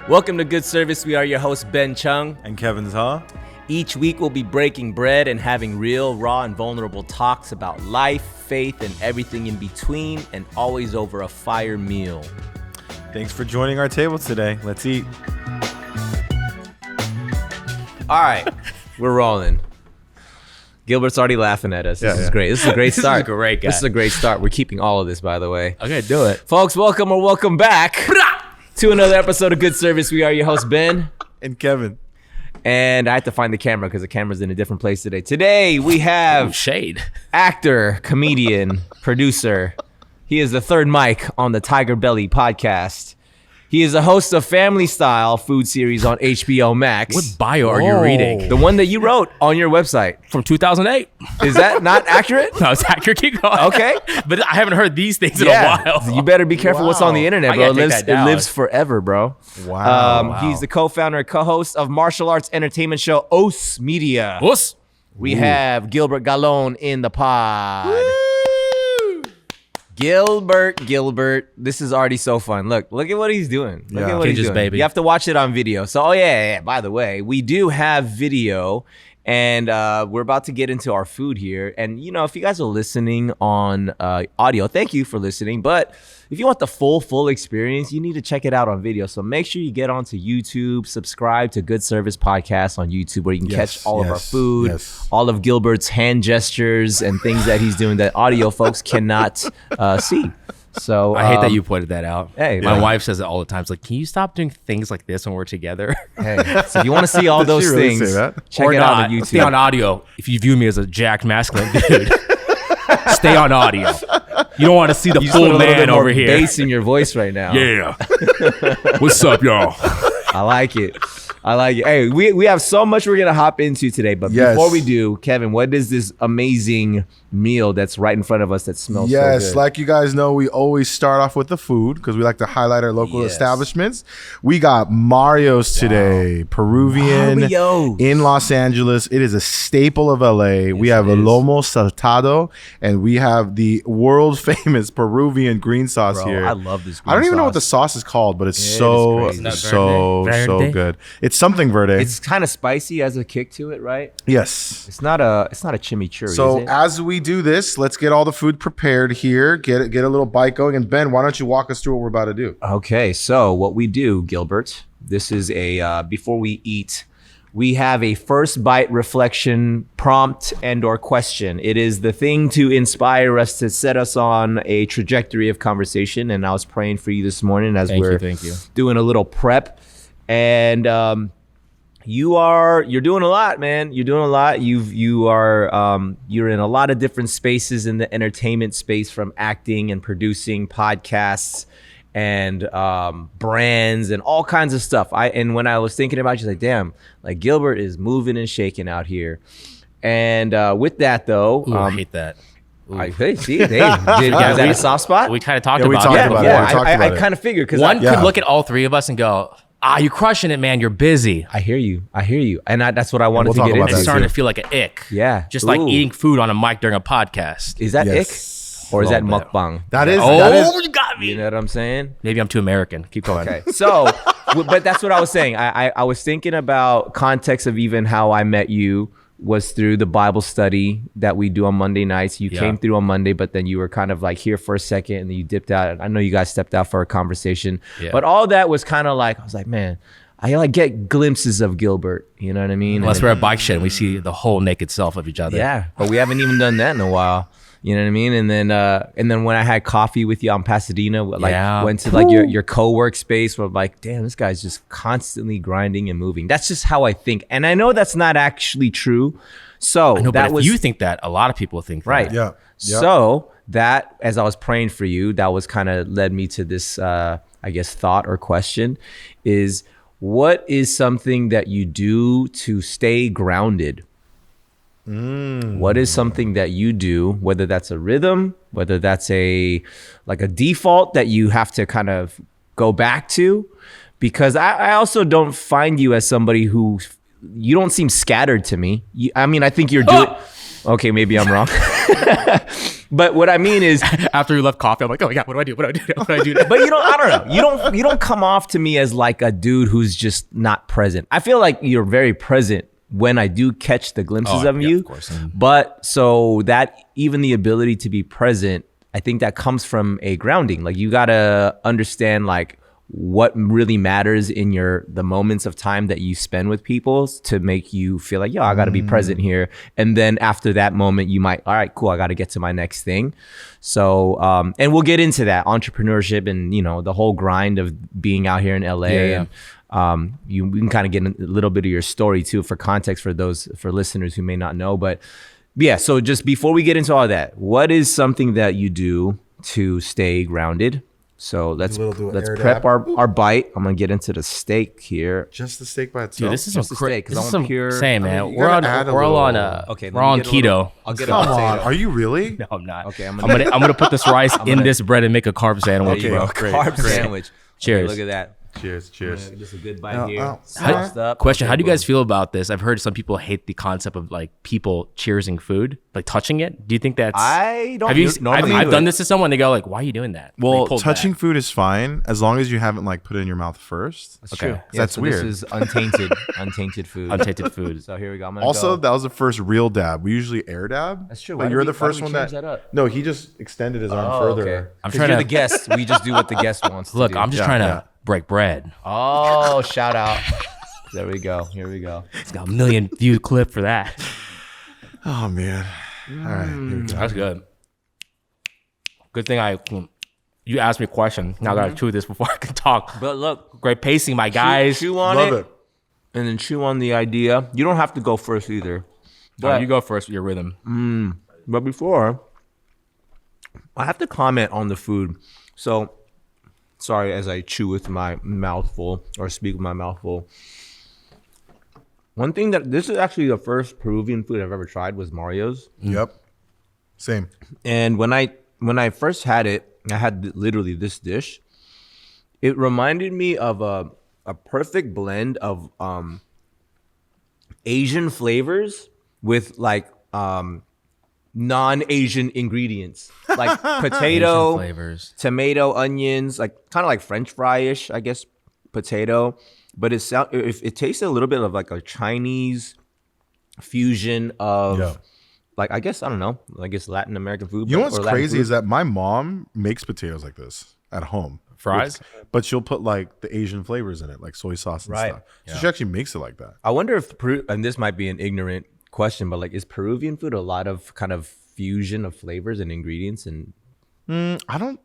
Welcome to Good Service. We are your hosts, Ben Chung and Kevin Chow. Each week we'll be breaking bread and having real, raw, and vulnerable talks about life, faith, and everything in between, and always over a fire meal. Thanks for joining our table today. Let's eat. All right, we're rolling. Gilbert's already laughing at us. This is great. This is a great start. This is a great guy. This is a great start. We're keeping all of this, by the way. Okay, do it. Folks, welcome back to another episode of Good Service. We are your hosts, Ben and Kevin. And I had to find the camera because the camera's in a different place today. Today, we have shade. Actor, comedian, producer. He is the third mic on the Tiger Belly podcast. He is a host of Family Style food series on HBO Max. What bio are you reading? The one that you wrote on your website. From 2008. Is that not accurate? No, it's accurate. Keep going. Okay. But I haven't heard these things in a while. You better be careful what's on the internet, bro. It lives forever, bro. Wow. He's the co-founder and co-host of martial arts entertainment show Os Media. Os. We have Gilbert Galon in the pod. Woo! Gilbert, this is already so fun. Look at what he's doing. Look at what he's doing. Baby. You have to watch it on video. So, by the way, we do have video, and we're about to get into our food here. And, you know, if you guys are listening on audio, thank you for listening. But if you want the full experience, you need to check it out on video. So make sure you get onto YouTube, subscribe to Good Service Podcast on YouTube, where you can catch all of our food, all of Gilbert's hand gestures and things that he's doing that audio folks cannot see. So I hate that you pointed that out. Hey, my wife says it all the time. It's like, can you stop doing things like this when we're together? Hey, so if you want to see all those things, check it out on YouTube. Stay on audio. If you view me as a jacked masculine dude, stay on audio. You don't want to see the full man over here. Bass in your voice right now. Yeah. What's up, y'all? I like it. Hey, we have so much we're going to hop into today. But before we do, Kevin, what is this amazing meal that's right in front of us that smells so good? Yes, like you guys know, we always start off with the food because we like to highlight our local establishments. We got Mario's today, Peruvian in Los Angeles. It is a staple of LA. We have a lomo saltado, and we have the world famous Peruvian green sauce here. I love this green sauce. I don't even know what the sauce is called, but it's so good. It's something verde. It's kind of spicy, has a kick to it, right? Yes. It's not a chimichurri. So is it? as we do this, let's get all the food prepared here. Get a little bite going. And Ben, why don't you walk us through what we're about to do? Okay, so what we do, Gilbert, this is a before we eat, we have a first bite reflection prompt and or question. It is the thing to inspire us, to set us on a trajectory of conversation. And I was praying for you this morning as we're doing a little prep. And you're doing a lot, man. You're doing a lot. You're in a lot of different spaces in the entertainment space, from acting and producing podcasts and brands and all kinds of stuff. And when I was thinking about it, just like, damn, like Gilbert is moving and shaking out here. And with that though, I hate that. Hey, see, is that a soft spot? We kind of talked about it. I kind of figured, because one could look at all three of us and go, you're crushing it, man. You're busy. I hear you. And that's what I wanted to get into. It's starting to feel like an ick. Yeah. Just like eating food on a mic during a podcast. Is that ick? Or is that mukbang? That is. You got me. You know what I'm saying? Maybe I'm too American. Keep going. Okay. So, but that's what I was saying. I was thinking about context of even how I met you was through the Bible study that we do on Monday nights. You came through on Monday, but then you were kind of like here for a second and then you dipped out. I know you guys stepped out for a conversation, but all that was kind of like, I was like, man, I like get glimpses of Gilbert. You know what I mean? Unless we're at bike shed and we see the whole naked self of each other. Yeah, but we haven't even done that in a while. You know what I mean? And then when I had coffee with you on Pasadena, went to like your co-work space, where I'm like, damn, this guy's just constantly grinding and moving. That's just how I think. And I know that's not actually true. So I know, but if you think that, a lot of people think that. Right. Yeah. So that, as I was praying for you, that was kind of led me to this, I guess, thought or question is, what is something that you do to stay grounded? What is something that you do, whether that's a rhythm, whether that's like a default that you have to kind of go back to? Because I also don't find you as somebody who, you don't seem scattered to me. I mean, I think you're doing, Okay, maybe I'm wrong. But what I mean is, After you left coffee, I'm like, oh my God, what do I do? What do I do? What do I do? now? but I don't know. You don't come off to me as like a dude who's just not present. I feel like you're very present when I do catch the glimpses of you. Of course. But so that even the ability to be present, I think that comes from a grounding. Like you gotta understand like what really matters in the moments of time that you spend with people to make you feel like, yo, I gotta be present here. And then after that moment, you might, all right, cool, I gotta get to my next thing. So, and we'll get into that entrepreneurship and, the whole grind of being out here in LA. Yeah. And we can kind of get a little bit of your story too, for context for listeners who may not know. But yeah, so just before we get into all that, what is something that you do to stay grounded? So let's prep our bite. I'm gonna get into the steak here. Just the steak by itself. Dude, this is Just some the steak, 'cause I want some pure- same, man. I mean, you we're gotta all on Okay, we're on keto. I'll get a Come potato. on, are you really? No, I'm not. Okay, I'm gonna put this rice in this bread and make a carb There sandwich, you bro. go. Carb sandwich. Cheers. Okay, look at that. Cheers. Just a good bite here. How- Sauced up. Question: Okay, how do you guys boom. feel about this? I've heard some people hate the concept of like people cheersing food, like touching it. Do you think that's? I don't. Have you? normally I've do done it. this to someone. They go like, "Why are you doing that?" Well, They pulled touching back. food is fine as long as you haven't like put it in your mouth first. That's Okay. true. That's so weird. This is untainted food. Untainted food. So here we go. I'm gonna Also, go. that was the first real dab. We usually air dab. That's true. But Why you're did the we first one change that up? No, he just extended his arm Oh, further. okay. I'm 'Cause trying you're to- the guest. We just do what the guest wants. Look, to do. I'm just Yeah, trying yeah. to break bread. Oh, shout out. There we go. Here we go. It's got a million view clip for that. Oh man. All right. Here we go. That's good. Good thing you asked me a question. Now I gotta chew this before I can talk. But look, Great pacing, my guys. chew on Love it, it. and then chew on the idea. You don't have to go first either. You go first with your rhythm. But before, I have to comment on the food. So, sorry as I chew with my mouth full or speak with my mouth full. One thing this is actually the first Peruvian food I've ever tried was Mario's. Yep. Same. And when I first had it, I had literally this dish. It reminded me of a perfect blend of Asian flavors with like non-Asian ingredients, like potato, Asian flavors. tomato, onions, like kind of like French fry-ish, I guess, potato. But it tasted a little bit of like a Chinese fusion of. Yeah. Like, I guess, I don't know, I guess Latin American food. You know what's or Latin crazy food. is that my mom makes potatoes like this at home. Fries? But she'll put like the Asian flavors in it, like soy sauce and Right. stuff. So she actually makes it like that. I wonder if and this might be an ignorant question, but like, is Peruvian food a lot of kind of fusion of flavors and ingredients? And I don't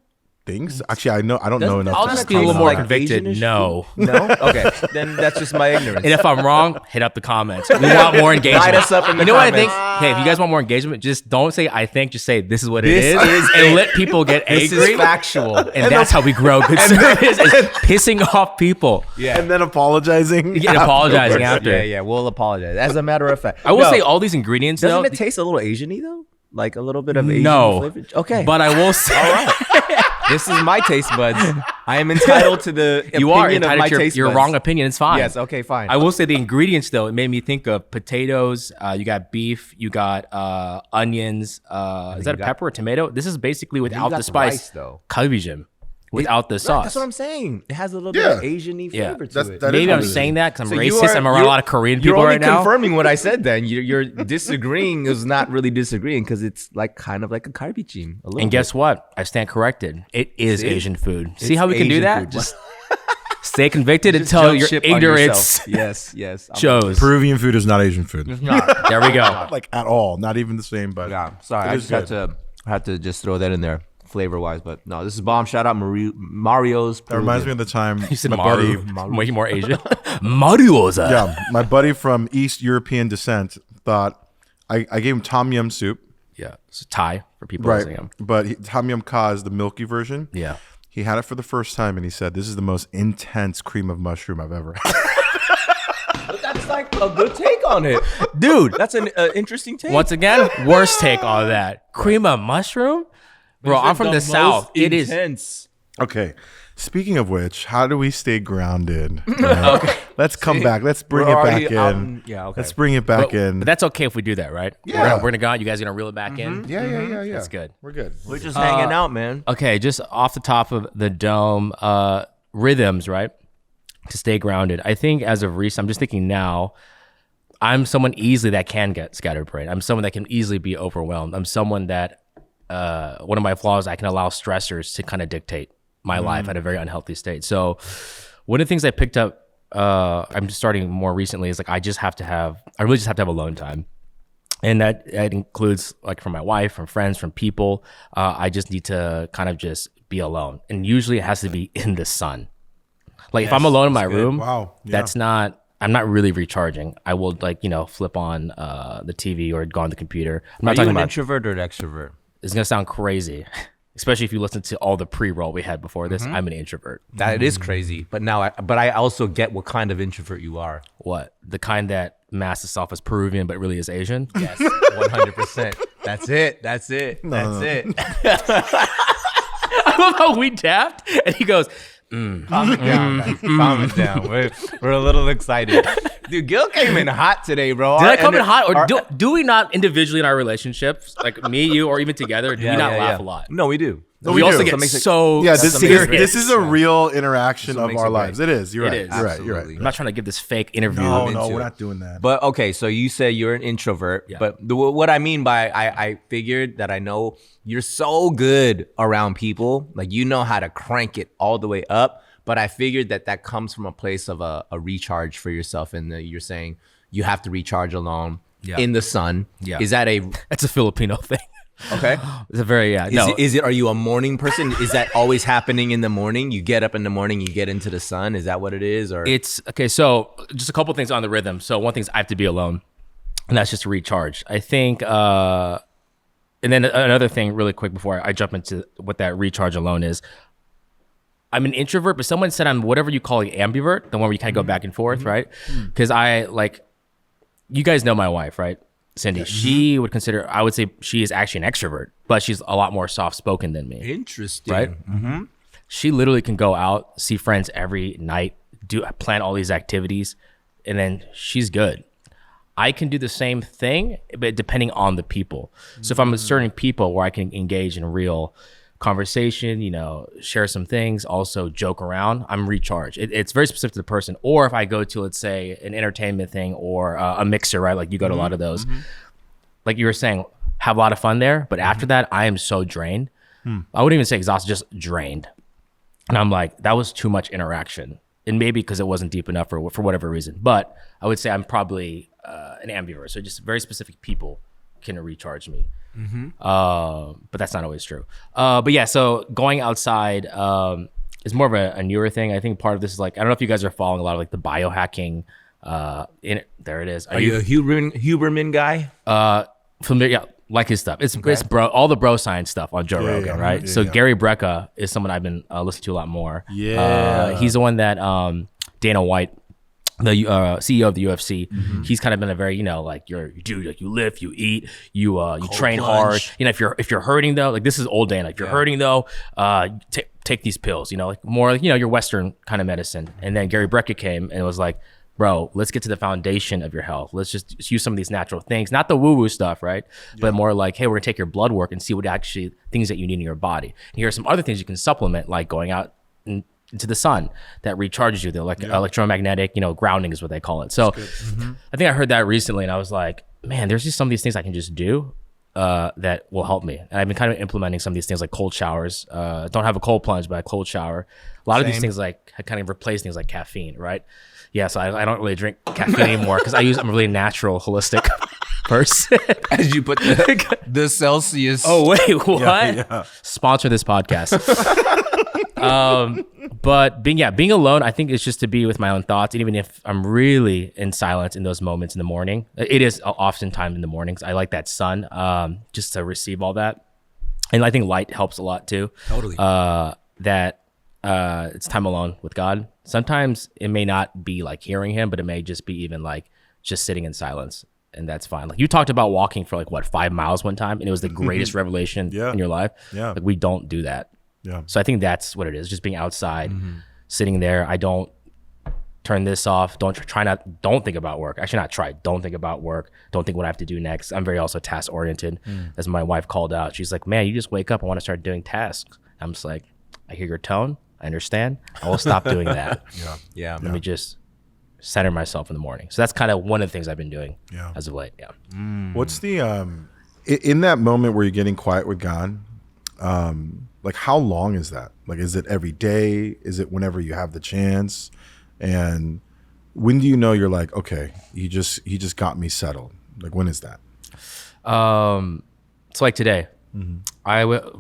think so. Actually, I don't know enough. I'll to just kinda be a little taste more like convicted. Asian-ish No. no, okay, then that's just my ignorance. And if I'm wrong, hit up the comments. We want more engagement. Light us up in the You know what I think? comments. Hey, if you guys want more engagement, just don't say I think. Just say this is what This it is, is and it. let people get This angry. is factual. And that's how we grow good service. Is pissing off people. Yeah. And then apologizing. And apologizing after. Yeah, we'll apologize. As a matter of fact, I will No, say all these ingredients. doesn't though, it taste a little Asian-y though? Like a little bit of Asian No. flavor? Okay, But I will say. all right. This is my taste buds. I am entitled to the You are opinion of my entitled to taste your buds. wrong opinion. It's fine. Yes, okay, fine. I will say the ingredients though, it made me think of potatoes. You got beef. You got onions. Is that a got- pepper or tomato? This is basically without got the spice. rice, though. Kalbijim. Without the sauce. That's what I'm saying. It has a little bit Yeah. of Asian-y Yeah. flavor to That's- it. that Maybe is I'm what it is. saying that because I'm So you racist. are- I'm around a you're- lot of Korean You're people only right now. confirming what I said. Then you're disagreeing is not really disagreeing because it's like kind of like a karbichim. A little And bit. guess what? I stand corrected. It is See? Asian food. See It's how we can do Asian that? food. Just stay convicted Just until jump your ship on ignorance yourself. Yes. shows. Peruvian food is not Asian food. There we go. Like at all. Not even the same, but Yeah. Sorry, it I is just had to just throw that in there flavor wise. But no, this is bomb. Shout out Mario's. That reminds me of the time You said my Maru. buddy, Way more Asian. Mariosa. yeah, my buddy from East European descent thought I gave him tom yum soup, Yeah. It's a Thai for people right? listening. But tom yum ka is the milky version. Yeah. He had it for the first time and he said, "This is the most intense cream of mushroom I've ever had." That's like a good take on it, Dude, That's an interesting take. once again, worst take on that. Cream of mushroom? Bro, I'm from the South. It is. intense. Okay, Speaking of which, how do we stay grounded? Right? Okay. Let's come back. Let's bring it back in. Yeah, okay. Let's bring it back in. But that's okay if we do that, right? Yeah. We're gonna go out. You guys are gonna reel it back in? Yeah. That's good. We're good. We're just hanging out, man. Okay, just off the top of the dome, rhythms, right? To stay grounded. I think as of recent, I'm just thinking now, I'm someone easily that can get scatterbrained. I'm someone that can easily be overwhelmed. I'm someone that, one of my flaws, I can allow stressors to kind of dictate my life at a very unhealthy state. So one of the things I picked up, I'm just starting more recently is like, I really just have to have alone time. And that includes like from my wife, from friends, from people. I just need to kind of just be alone. And usually it has to be in the sun. Like if I'm alone in my room, I'm not really recharging. I will flip on the TV or go on the computer. I'm not talking about introvert or an extrovert? It's gonna sound crazy, especially if you listen to all the pre-roll we had before this. I'm an introvert. That is crazy. But I also get what kind of introvert you are. What? The kind that masks itself as Peruvian but really is Asian? Yes, 100%. That's it. That's it. I love how we tapped and he goes, Calm it down, guys. Calm it down. We're a little excited. Dude, Gil came in hot today, bro. Did I come in hot? Or do we not individually in our relationships, like me, you, or even together, do we not laugh a lot? No, we do. We also get so this is a real interaction of our lives. It is. You're right. It is. You're right. I'm not trying to give this fake interview. No, we're not doing that. But okay, so you say you're an introvert. Yeah. But what I mean by I figured that I know you're so good around people. Like you know how to crank it all the way up. But I figured that comes from a place of a recharge for yourself. And you're saying you have to recharge alone in the sun. Yeah. Is that That's a Filipino thing. Okay. It's a very, Are you a morning person? Is that always happening in the morning? You get up in the morning, you get into the sun. Is that what it is? Or it's okay. So just a couple things on the rhythm. So one thing is I have to be alone, and that's just to recharge. I think, and then another thing really quick before I jump into what that recharge alone is. I'm an introvert, but someone said I'm whatever you call an ambivert, the one where you kind of go back and forth, right? Because you guys know my wife, right? Cindy, she would consider, I would say she is actually an extrovert, but she's a lot more soft-spoken than me. Interesting. Right? Mm-hmm. She literally can go out, see friends every night, plan all these activities, and then she's good. I can do the same thing, but depending on the people. So if I'm with certain people where I can engage in real conversation, share some things, also joke around, I'm recharged. It's very specific to the person. Or if I go to, let's say, an entertainment thing or a mixer, right? Like you go to a lot of those. Like you were saying, have a lot of fun there. But after that, I am so drained. I wouldn't even say exhausted, just drained. And I'm like, that was too much interaction. And maybe because it wasn't deep enough for whatever reason. But I would say I'm probably an ambivert. So just very specific people can recharge me. But that's not always true. But yeah, so going outside is more of a newer thing. I think part of this is like, I don't know if you guys are following a lot of like the biohacking. There it is. Are you a Huberman guy? Familiar? Yeah, like his stuff. It's bro, all the bro science stuff on Joe Rogan, right? So Gary Brecka is someone I've been listening to a lot more. He's the one that Dana White, the CEO of the UFC, he's kind of been a very, like you lift, you eat, you train hard. If you're hurting though, like this is old Dana. If you're hurting though, take these pills. Like more, your Western kind of medicine. And then Gary Brecka came and was like, bro, let's get to the foundation of your health. Let's just use some of these natural things, not the woo-woo stuff, right? But more like, hey, we're gonna take your blood work and see what actually things that you need in your body. And here are some other things you can supplement, like going out into the sun that recharges you. The electromagnetic, grounding is what they call it. So I think I heard that recently and I was like, man, there's just some of these things I can just do that will help me. And I've been kind of implementing some of these things like cold showers. Don't have a cold plunge, but a cold shower. A lot of these things like I kind of replace things like caffeine, right? Yeah, so I don't really drink caffeine anymore because I'm a really natural, holistic person. As you put the Celsius. Oh, wait, what? Yeah. Sponsor this podcast. But being alone, I think it's just to be with my own thoughts. And even if I'm really in silence in those moments in the morning, it is oftentimes in the mornings. I like that sun just to receive all that. And I think light helps a lot too. Totally. It's time alone with God. Sometimes it may not be like hearing him, but it may just be even like just sitting in silence. And that's fine. Like you talked about walking for 5 miles one time and it was the greatest revelation in your life. Yeah. Like we don't do that. Yeah. So I think that's what it is. Just being outside, sitting there. I don't turn this off. Don't think about work. Actually, not try. Don't think about work. Don't think what I have to do next. I'm very also task oriented. As my wife called out, she's like, man, you just wake up. I want to start doing tasks. I'm just like, I hear your tone. I understand. I will stop doing that. Yeah. Let me just center myself in the morning. So that's kind of one of the things I've been doing as of late. Yeah. What's the in that moment where you're getting quiet with God? Like, how long is that? Like, is it every day? Is it whenever you have the chance? And when do you know you're like, okay, he just got me settled? Like, when is that? So like today,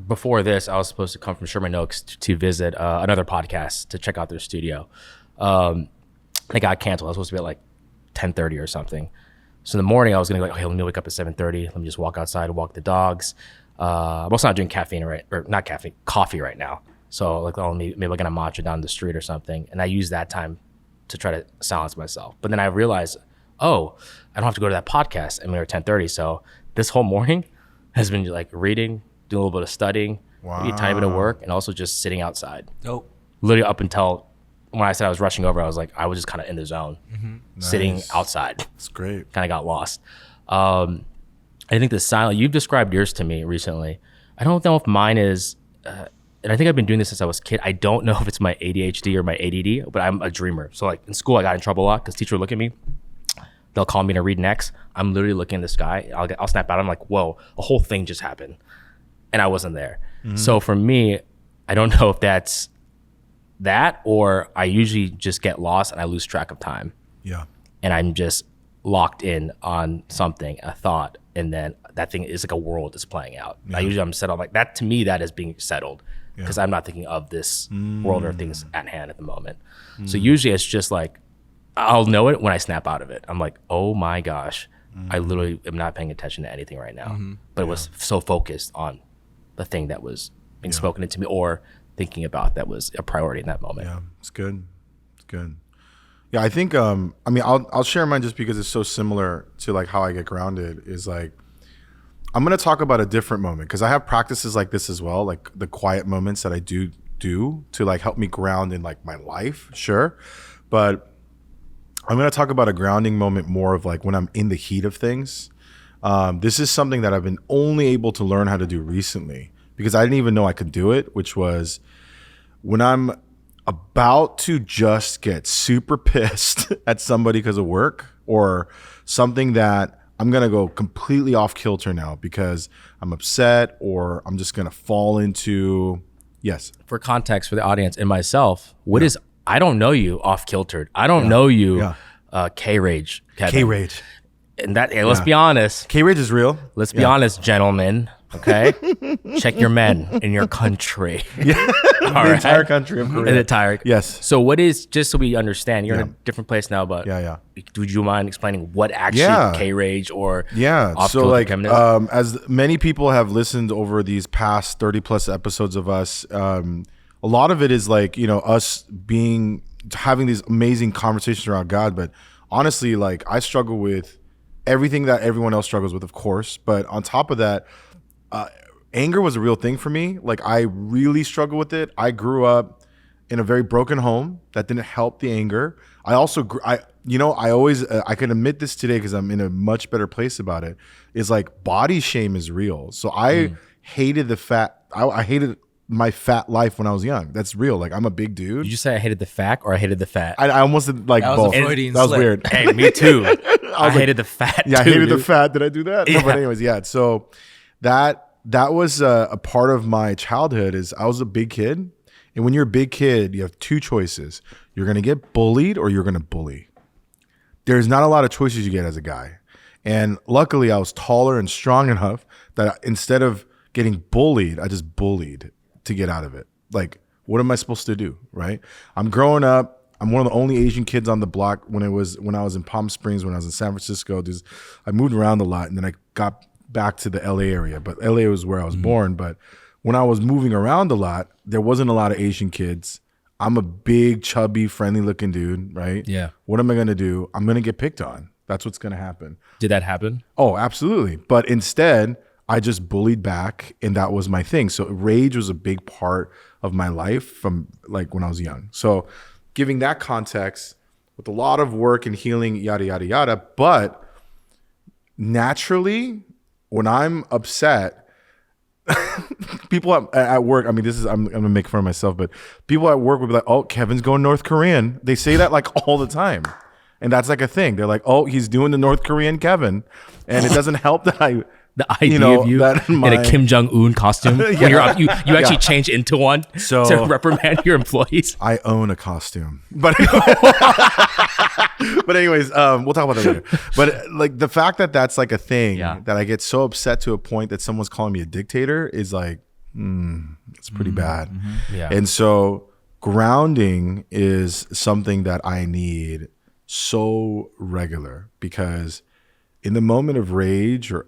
before this, I was supposed to come from Sherman Oaks to visit another podcast to check out their studio. They got canceled. I was supposed to be at like 10:30 or something. So in the morning, I was gonna go like, okay, let me wake up at 7:30. Let me just walk outside and walk the dogs. I'm also not drinking coffee right now. So like, maybe I'll get a matcha down the street or something. And I use that time to try to silence myself. But then I realized, oh, I don't have to go to that podcast. I mean, we're 10:30. So this whole morning has been like reading, doing a little bit of studying, maybe a tiny bit of work, and also just sitting outside. Dope. Literally up until when I said I was rushing over, I was just kind of in the zone, sitting outside. That's great. Kind of got lost. I think the silence, you've described yours to me recently. I don't know if mine is, and I think I've been doing this since I was a kid. I don't know if it's my ADHD or my ADD, but I'm a dreamer. So like in school, I got in trouble a lot because teacher would look at me. They'll call me to read next. I'm literally looking in the sky. I'll snap out. I'm like, whoa, a whole thing just happened. And I wasn't there. So for me, I don't know if that's that or I usually just get lost and I lose track of time. Yeah. And I'm just locked in on something, a thought, and then that thing is like a world that's playing out. Yeah. I'm settled. Like that, to me, that is being settled because I'm not thinking of this world or things at hand at the moment. So usually it's just like, I'll know it when I snap out of it. I'm like, oh my gosh, I literally am not paying attention to anything right now. But it was so focused on the thing that was being spoken into me or thinking about that was a priority in that moment. Yeah, it's good. It's good. Yeah, I think, I mean, I'll share mine just because it's so similar to like how I get grounded is like, I'm going to talk about a different moment because I have practices like this as well, like the quiet moments that I do to like help me ground in like my life. Sure. But I'm going to talk about a grounding moment more of like when I'm in the heat of things. This is something that I've been only able to learn how to do recently because I didn't even know I could do it, which was when I'm about to just get super pissed at somebody because of work or something that I'm going to go completely off kilter now because I'm upset or I'm just going to fall into, yes. For context for the audience and myself, I don't know you off kiltered. I don't know you K-Rage, Kevin. K-Rage. And that, let's be honest. K-Rage is real. Let's be honest, gentlemen. Okay, check your men in your country. The entire country of Korea. The entire. Yes. So what is, just so we understand, you're in a different place now, but would you mind explaining what actually K-Rage or so like as many people have listened over these past 30 plus episodes of us, a lot of it is like, you know, us having these amazing conversations around God, but honestly, like I struggle with everything that everyone else struggles with, of course, but on top of that, anger was a real thing for me. Like I really struggle with it. I grew up in a very broken home that didn't help the anger. I also, I can admit this today because I'm in a much better place about it. Is like body shame is real. So I hated the fat. I hated my fat life when I was young. That's real. Like I'm a big dude. Did you say I hated the fat or I hated the fat? I almost did like that both. That was weird. Hey, me too. I hated the fat. Yeah, too, I hated dude. the fat. Did I do that? Yeah. No, but anyways, yeah. So that was a part of my childhood. Is I was a big kid, and when you're a big kid, you have two choices: you're gonna get bullied or you're gonna bully. There's not a lot of choices you get as a guy, and luckily I was taller and strong enough that instead of getting bullied, I just bullied to get out of it. Like, what am I supposed to do, right? I'm growing up. I'm one of the only Asian kids on the block when I was in Palm Springs, when I was in San Francisco. I moved around a lot, and then I got back to the LA area, but LA was where I was born. But when I was moving around a lot, there wasn't a lot of Asian kids. I'm a big, chubby, friendly looking dude, right? Yeah. What am I going to do? I'm going to get picked on. That's what's going to happen. Did that happen? Oh, absolutely. But instead, I just bullied back, and that was my thing. So rage was a big part of my life from like when I was young. So giving that context with a lot of work and healing, yada, yada, yada. But naturally, when I'm upset, people at work, I mean, I'm going to make fun of myself, but people at work would be like, oh, Kevin's going North Korean. They say that like all the time. And that's like a thing. They're like, oh, he's doing the North Korean Kevin. And it doesn't help that the idea of you in a Kim Jong-un costume, when you actually change into one to reprimand your employees. I own a costume, but anyways, we'll talk about that later. But like the fact that that's like a thing that I get so upset to a point that someone's calling me a dictator is like, it's pretty bad. Mm-hmm. Yeah. And so grounding is something that I need so regular, because in the moment of rage or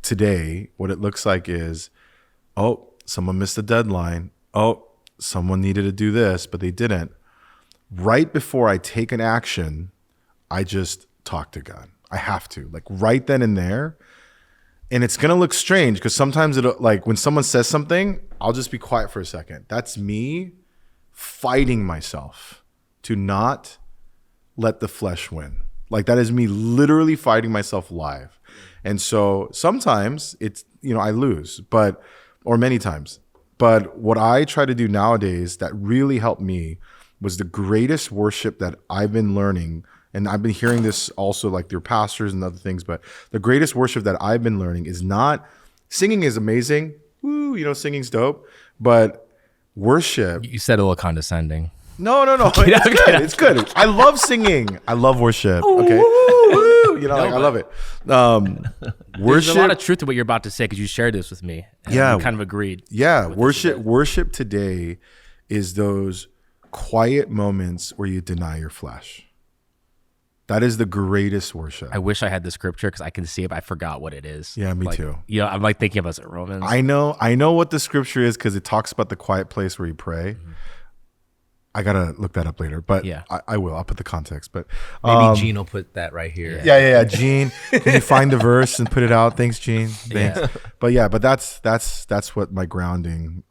today, what it looks like is, oh, someone missed a deadline. Oh, someone needed to do this, but they didn't. Right before I take an action, I just talk to God. I have to, like right then and there. And it's going to look strange because sometimes it'll, like when someone says something, I'll just be quiet for a second. That's me fighting myself to not let the flesh win. Like that is me literally fighting myself live. And so sometimes it's, I lose, or many times. But what I try to do nowadays that really helped me was the greatest worship that I've been learning. And I've been hearing this also like through pastors and other things, but the greatest worship that I've been learning is not, singing is amazing. Woo, singing's dope. But worship. You said a little condescending. No. It's good. I love singing. I love worship. Okay. I love it. There's a lot of truth to what you're about to say because you shared this with me. And we kind of agreed. Yeah. Worship today is those quiet moments where you deny your flesh. That is the greatest worship. I wish I had the scripture because I can see it, but I forgot what it is. Yeah, me too. I'm like thinking about it, Romans. I know what the scripture is because it talks about the quiet place where you pray. Mm-hmm. I gotta look that up later, but I will. I'll put the context. But maybe Gene will put that right here. Yeah. Gene, can you find the verse and put it out? Thanks, Gene. Thanks. Yeah. But that's what my grounding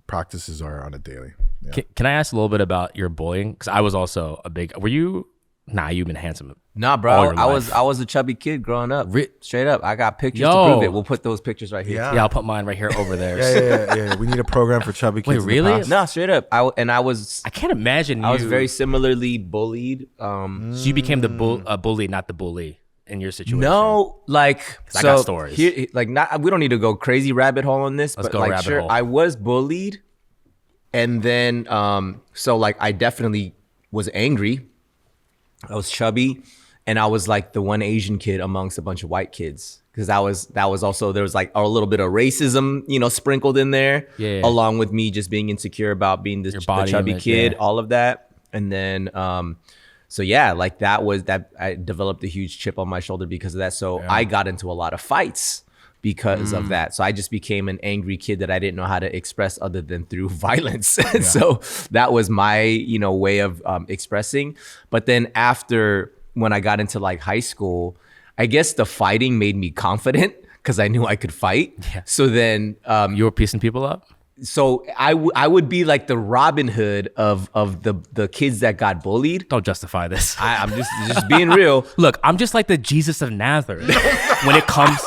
practices are on a daily. Yeah. Can I ask a little bit about your bullying? Because I was also a big. Were you? Nah, you've been handsome. Nah, bro. I was a chubby kid growing up. Straight up. I got pictures to prove it. We'll put those pictures right here. Yeah, I'll put mine right here over there. Yeah. We need a program for chubby kids. Wait, really? No, straight up. I can't imagine. I was very similarly bullied. So you became the bully, not the bully in your situation. No, like I got stories. Here, like we don't need to go crazy rabbit hole on this, Let's but go like rabbit hole. I was bullied, and then so like I definitely was angry. I was chubby, and I was like the one Asian kid amongst a bunch of white kids, because that was also, there was like a little bit of racism, sprinkled in there, along with me just being insecure about being the chubby kid, all of that. And then like that I developed a huge chip on my shoulder because of that. So I got into a lot of fights because of that. So I just became an angry kid that I didn't know how to express other than through violence. So that was my, way of expressing. But then when I got into like high school, I guess the fighting made me confident because I knew I could fight. Yeah. So then you were piecing people up? So I would be like the Robin Hood of the kids that got bullied. Don't justify this. I'm just being real. Look, I'm just like the Jesus of Nazareth when it comes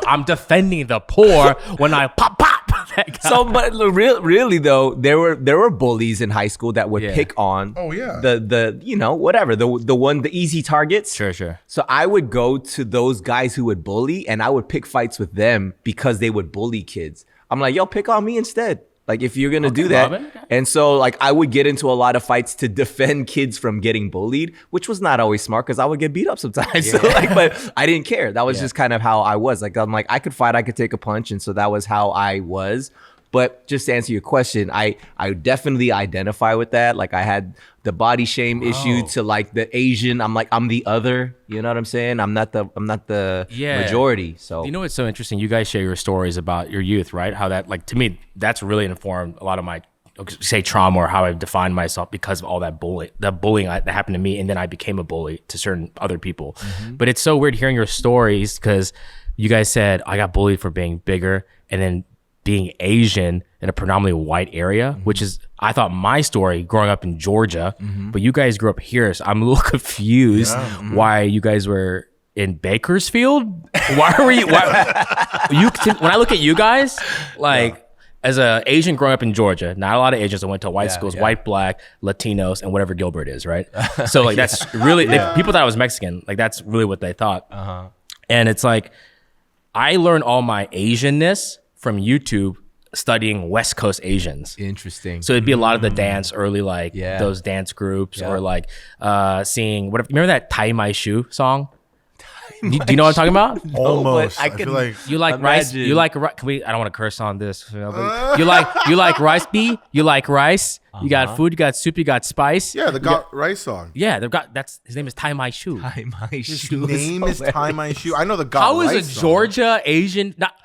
I'm defending the poor when I pop. So, but really though, there were bullies in high school that would pick on. Oh yeah. The whatever the easy targets. Sure. So I would go to those guys who would bully, and I would pick fights with them because they would bully kids. I'm like, yo, pick on me instead. Like, if you're gonna do that. Robin. And so like I would get into a lot of fights to defend kids from getting bullied, which was not always smart because I would get beat up sometimes. So like, but I didn't care. That was just kind of how I was. Like, I'm like, I could fight, I could take a punch. And so that was how I was. But just to answer your question, I definitely identify with that. Like, I had the body shame issue to like the Asian. I'm like, I'm the other. You know what I'm saying? I'm not the majority. So what's so interesting? You guys share your stories about your youth, right? How that, like, to me, that's really informed a lot of my trauma or how I've defined myself because of all that bullying that happened to me, and then I became a bully to certain other people. Mm-hmm. But it's so weird hearing your stories because you guys said I got bullied for being bigger and then being Asian in a predominantly white area, which is, I thought my story growing up in Georgia, but you guys grew up here. So I'm a little confused why you guys were in Bakersfield. Why were you, when I look at you guys, like as a Asian growing up in Georgia, not a lot of Asians. I went to white schools, white, black, Latinos, and whatever Gilbert is, right? So like that's really, people thought I was Mexican. Like that's really what they thought. And it's like, I learned all my Asianness from YouTube studying West Coast Asians. Interesting. So it'd be a lot of the dance early, like those dance groups or like seeing, remember that Tie My Shoe song? Do you know what I'm talking about? Almost. I feel like you like rice. You like rice. Can we? I don't want to curse on this. You like rice bee. You like rice. You got food. You got soup. You got spice. Yeah, the got rice song. Yeah, they've got. That's his name is Tie My Shoe. Tie My His Shoe. name is Tie My Shoe. I know the got How rice is a song. Georgia Asian not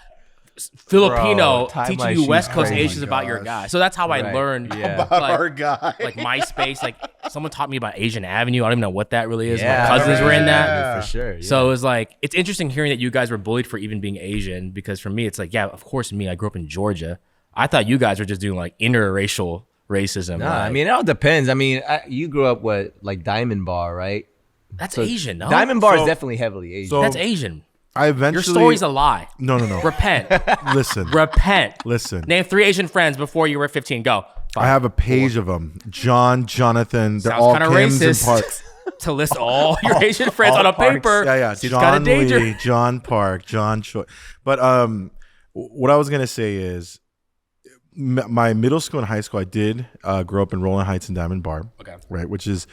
Filipino Tie teaching My you Shoe West is Coast crazy. Asians about your guy? So that's how I learned Yeah. about like, our guy? like MySpace. Like someone taught me about Asian Avenue. I don't even know what that really is. Yeah, My cousins were in that. Yeah. For sure. Yeah. So it was like, it's interesting hearing that you guys were bullied for even being Asian, because for me, it's like, yeah, of course, I grew up in Georgia. I thought you guys were just doing like interracial racism. Nah, like, I mean, it all depends. I mean, you grew up like Diamond Bar, right? that's Asian, no? Diamond Bar So- is definitely heavily Asian. so- That's Asian. I eventually. Your story's a lie. No. Repent. Listen. Repent. Listen. Name 3 Asian friends before you were 15. Go. I have a page of them. John, Jonathan. They're Sounds all kinda Kims and racist. Parks. To list all your Asian friends on a paper. Yeah. It's kind of John Lee, danger. John Park, John Choi. But what I was gonna say is, my middle school and high school, I did grow up in Rolling Heights and Diamond Bar. Okay. Right, which is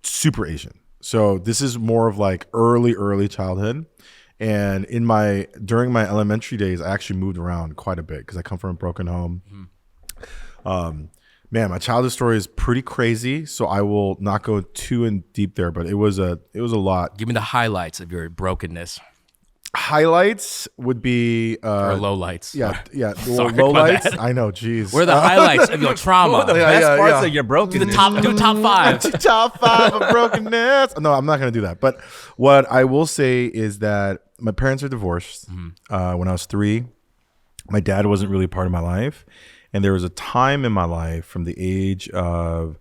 super Asian. So this is more of like early childhood. And during my elementary days, I actually moved around quite a bit because I come from a broken home. Man, my childhood story is pretty crazy, so I will not go too in deep there. But it was a lot. Give me the highlights of your brokenness Highlights would be or lowlights. yeah. Sorry Low about lights. that. I know, geez. What are the highlights of your trauma? the best parts yeah. of your broken. Do top 5. Top 5 of brokenness. No, I'm not going to do that. But what I will say is that my parents are divorced when I was 3. My dad wasn't really part of my life. And there was a time in my life from the age of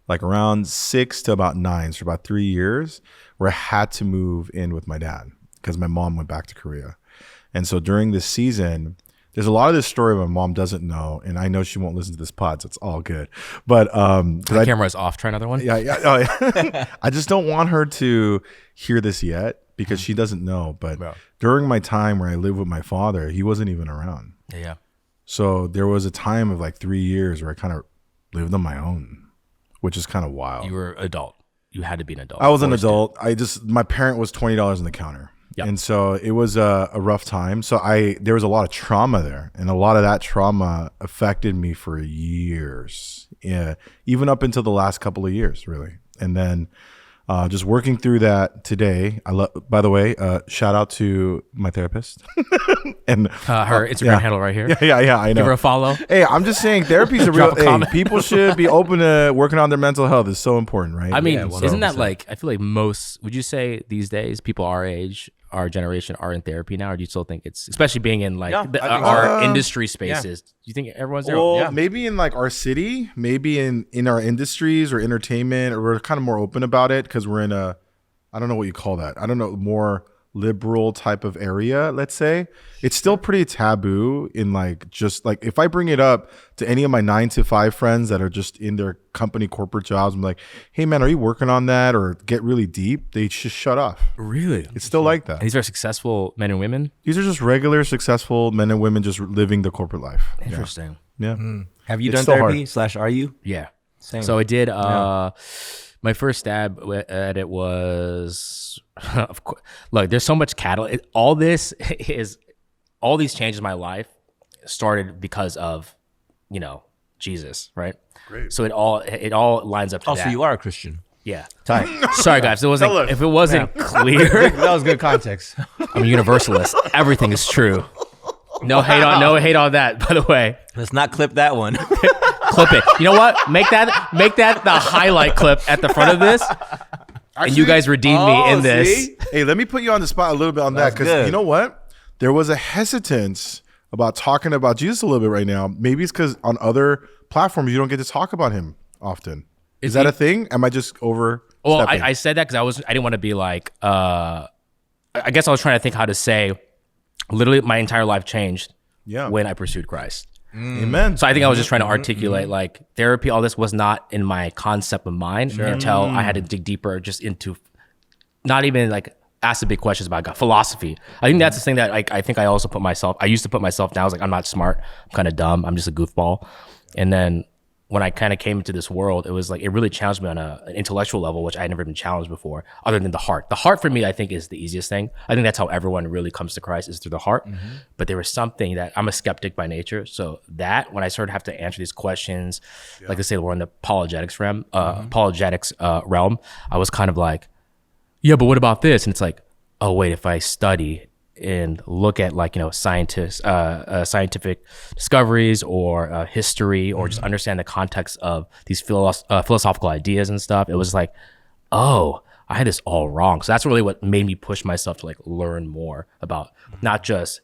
like around 6 to about 9, so about 3 years, where I had to move in with my dad because my mom went back to Korea. And so during this season, there's a lot of this story my mom doesn't know, and I know she won't listen to this pod, so it's all good. But The camera is off. Try another one. yeah. I just don't want her to hear this yet because she doesn't know. But during my time where I lived with my father, he wasn't even around. Yeah. So there was a time of like 3 years where I kind of lived on my own, which is kind of wild. You were adult. You had to be an adult. I was an Forced adult. My parent was $20 on the counter. Yep. And so it was a rough time. So there was a lot of trauma there, and a lot of that trauma affected me for years. Yeah, even up until the last couple of years, really. And then just working through that today. By the way, shout out to my therapist and her Instagram handle right here. Yeah. I know. Give her a follow. Hey, I'm just saying therapy is a real. Drop a comment. People should be open to working on their mental health. It's so important, right? I mean, Yeah, isn't that 100%. like, I feel like would you say these days, people our age, our generation are in therapy now? Or do you still think it's, especially being in like Yeah, I think our industry spaces, do you think everyone's there? Well, maybe in like our city, maybe in our industries or entertainment, or we're kind of more open about it because we're in I don't know what you call that. I don't know, more liberal type of area, let's say. It's still pretty taboo in like, just like if I bring it up to any of my 9 to 5 friends that are just in their company corporate jobs, I'm like, hey man, are you working on that? Or get really deep, they just shut off. Really? It's still like that. And these are successful men and women? These are just regular, successful men and women just living the corporate life. Interesting. Yeah. Have you It's done so therapy / are you? Yeah. Same. So I did. My first stab at it was, of course. Look, there's so much catalyst. All these changes in my life started because of, Jesus, right? Great. So it all lines up to Oh, that. so you are a Christian. Yeah. Tight. Sorry, guys. If it wasn't clear, That was good context. I'm a universalist. Everything is true. No hate on that. By the way. Let's not clip that one. Clip it. You know what? Make that the highlight clip at the front of this. And you guys redeemed me in this. Hey, let me put you on the spot a little bit on that, That's because good. you know what? there was a hesitance about talking about Jesus a little bit right now. Maybe it's because on other platforms you don't get to talk about him often. Is that a thing? Am I just over? Well, I said that because I didn't want to be like. I guess I was trying to think how to say. Literally, my entire life changed. When I pursued Christ. Amen. So I think I was just trying to articulate like therapy. All this was not in my concept of mind until I had to dig deeper, just into not even like ask the big questions about God, philosophy. I think that's the thing that I think I also put myself. I used to put myself down. I was like, I'm not smart. I'm kind of dumb. I'm just a goofball. And then when I kind of came into this world, it was like, it really challenged me on an intellectual level, which I had never been challenged before, other than the heart. The heart for me, I think, is the easiest thing. I think that's how everyone really comes to Christ, is through the heart. But there was something that, I'm a skeptic by nature. So that, when I started to have to answer these questions, like they say, we're in the apologetics realm, realm, I was kind of like, yeah, but what about this? And it's like, oh, wait, if I study and look at like, scientific discoveries or history, or just understand the context of these philosophical ideas and stuff, it was like, oh, I had this all wrong. So that's really what made me push myself to like learn more about not just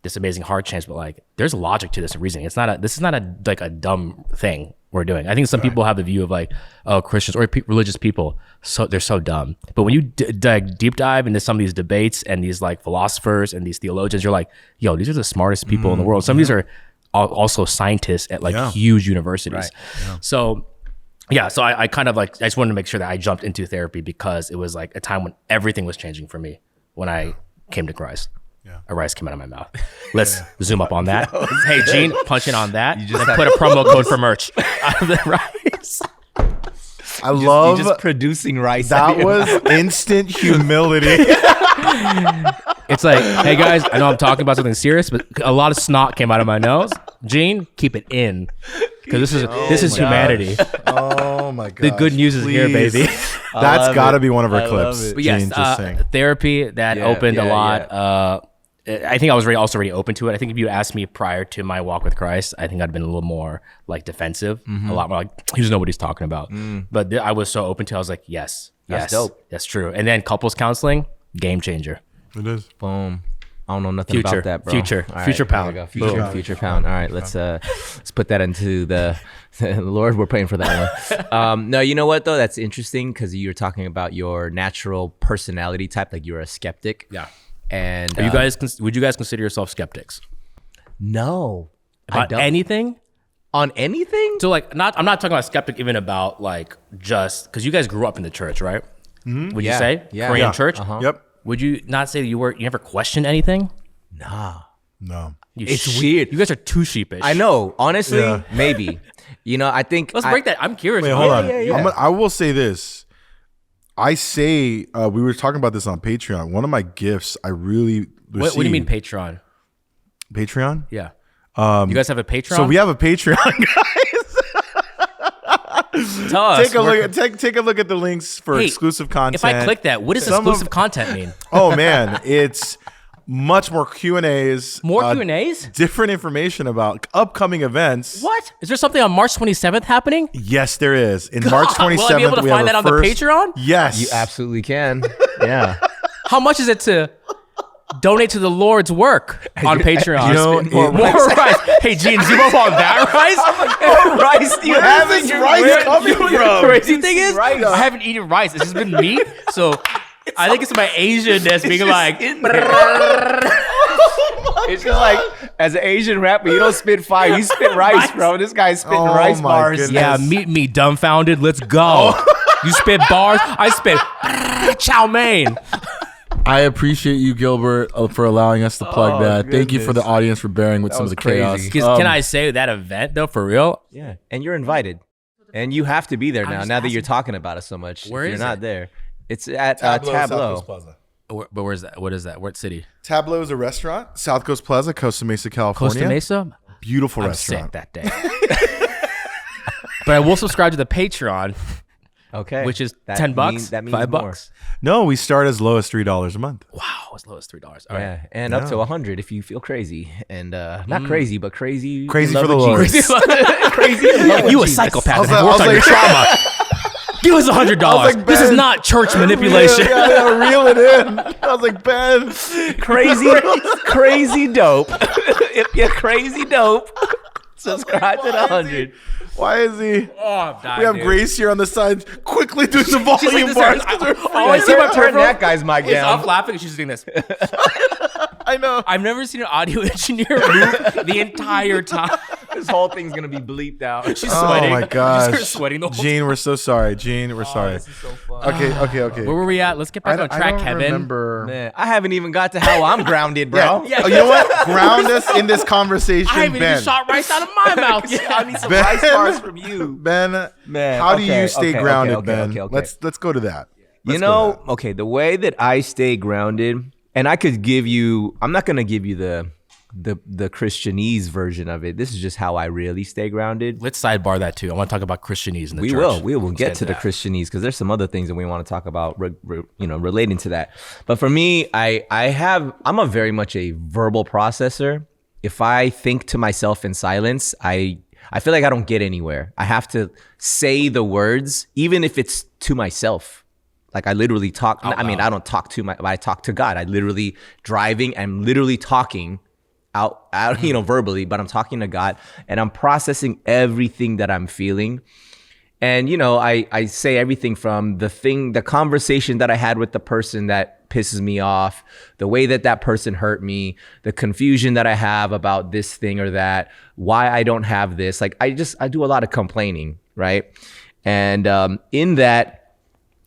this amazing heart change, but like there's logic to this reasoning. This is not a dumb thing we're doing. I think some people have the view of like, oh, Christians or religious people, so they're so dumb. But when you deep dive into some of these debates and these like philosophers and these theologians, you're like, yo, these are the smartest people in the world. Some of these are also scientists at like huge universities. So I kind of like, I just wanted to make sure that I jumped into therapy because it was like a time when everything was changing for me when I came to Christ. A rice came out of my mouth. Let's zoom up on that. Hey, Gene, punch in on that. You just put a promo code for merch out of the rice. I love just producing rice. That was instant humility. It's like, hey guys, I know I'm talking about something serious, but a lot of snot came out of my nose. Gene, keep it in, because this is humanity. Oh my god! The good news is here, baby. That's got to be one of our clips. But yes, therapy that opened a lot. I think I was already open to it. I think if you asked me prior to my walk with Christ, I think I'd been a little more like defensive, a lot more like, he doesn't know what he's talking about. But I was so open to it. I was like, yes, that's dope. That's true. And then couples counseling, game changer. It is. Boom. I don't know nothing about that, bro. Future pound. Future pound. All right, let's put that into the Lord. We're praying for that one. No, you know what though? That's interesting because you're talking about your natural personality type, like you're a skeptic. Yeah. And would you guys consider yourself skeptics? No. About anything? On anything? So like, I'm not talking about skeptic even about like just because you guys grew up in the church, right? Would you say Korean church? Yep. Would you not say you never questioned anything? Nah. No. It's weird. You guys are too sheepish. I know. Honestly, maybe. I think let's break that. I'm curious. Wait, hold on. I will say this. I say we were talking about this on Patreon. One of my gifts I really What do you mean Patreon? Patreon? Yeah. You guys have a Patreon? So we have a Patreon, guys. Tell us. Take a look at the links for exclusive content. If I click that, what does exclusive content mean? Oh man, it's much more Q&As. More Q&As? Different information about upcoming events. What? Is there something on March 27th happening? Yes, there is. In March 27th, will I be able to find that on the Patreon? Yes. You absolutely can. Yeah. How much is it to donate to the Lord's work on Patreon? More rice. Hey, Gene, zoom up on that rice. What rice do you have in your rice coming from? The crazy thing is, I haven't eaten rice. It's just been meat. So I think it's my Asian-ness being like, it's just like, as an Asian rapper, you don't spit fire, you spit rice, bro. This guy's spitting rice bars. Goodness. Yeah, meet me dumbfounded. Let's go. You spit bars, I spit chow mein. I appreciate you, Gilbert, for allowing us to plug that. Goodness. Thank you for the audience for bearing with some of the chaos. Can I say that event though, for real? Yeah, and you're invited, and you have to be there now. Now that you're talking about it so much, where if you're is not it? there. It's at Tableau. Tableau. South Coast Plaza. But where's that? What is that? What city? Tableau is a restaurant. South Coast Plaza, Costa Mesa, California. Costa Mesa? Beautiful I'm restaurant. sick that day. But I will subscribe to the Patreon. Okay. Which is That $10, means $5. No, we start as low as $3 a month. Wow, as low as $3. All Yeah, right. and up to 100 if you feel crazy, and not crazy, but crazy. Crazy in love for the with Lord. Jesus. Crazy. in love with You a Jesus. psychopath. I was and like- worked I on was your like- trauma. Give us $100. like, This is Ben, not church manipulation. Reel it in. I was like, Ben. Crazy dope. If you're crazy dope, subscribe to the 100. Why is he? Oh, I'm dying, We have dude. Grace here on the side, quickly doing the She's like volume this, bars. I see my Turn peripheral. that guy's mic It's down. off laughing and she's doing this. I know. I've never seen an audio engineer move the entire time. This whole thing's gonna be bleeped out. She's Oh sweating. my Just gosh. her sweating the whole Gene, we're so sorry. Gene, we're sorry. This is so fun. Okay. Where were we at? Let's get back on I track, don't Kevin. remember. Man, I haven't even got to how I'm grounded, bro. Yeah. Oh, you know what? Ground us in this conversation, I haven't Ben. even shot rice out of my mouth yet. I need some Ben. rice bars from you. Ben, Man, how do okay, you stay okay, grounded, okay, Ben? okay. Let's go to that. You know, okay, the way that I stay grounded, and I could give you, I'm not gonna give you the Christianese version of it. This is just how I really stay grounded. Let's sidebar that too. I want to talk about Christianese in the We church. will Let's get to the that. Christianese because there's some other things that we want to talk about, relating to that. But for me, I'm a very much a verbal processor. If I think to myself in silence, I feel like I don't get anywhere. I have to say the words, even if it's to myself. Like I literally talk. I mean, I don't talk I talk to God. I literally driving. I'm literally talking out, verbally, but I'm talking to God and I'm processing everything that I'm feeling. And, I say everything from the conversation that I had with the person that pisses me off, the way that person hurt me, the confusion that I have about this thing or that, why I don't have this. Like I do a lot of complaining, right? And in that,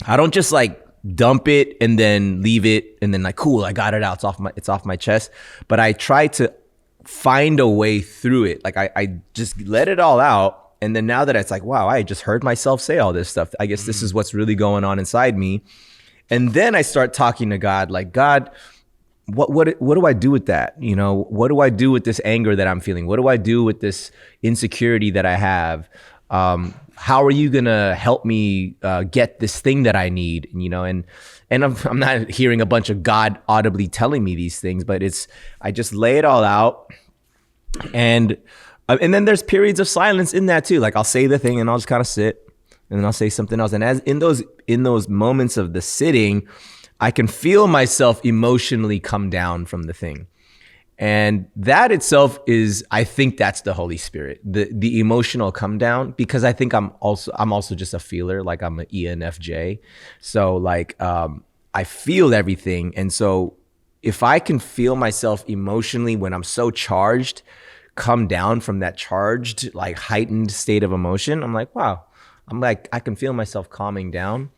I don't just like dump it and then leave it and then like, cool, I got it out. It's off my chest. But I try to find a way through it. Like I just let it all out. And then now that it's like, wow, I just heard myself say all this stuff. I guess this is what's really going on inside me. And then I start talking to God, like, God, what do I do with that? What do I do with this anger that I'm feeling? What do I do with this insecurity that I have? How are you gonna help me get this thing that I need? And I'm not hearing a bunch of God audibly telling me these things, but I just lay it all out, and then there's periods of silence in that too. Like I'll say the thing and I'll just kind of sit, and then I'll say something else. And as in those moments of the sitting, I can feel myself emotionally come down from the thing. And that itself I think that's the Holy Spirit, the emotional come down, because I think I'm also just a feeler, like I'm an ENFJ. So like, I feel everything. And so if I can feel myself emotionally when I'm so charged, come down from that charged, like heightened state of emotion, I'm like, wow, I can feel myself calming down.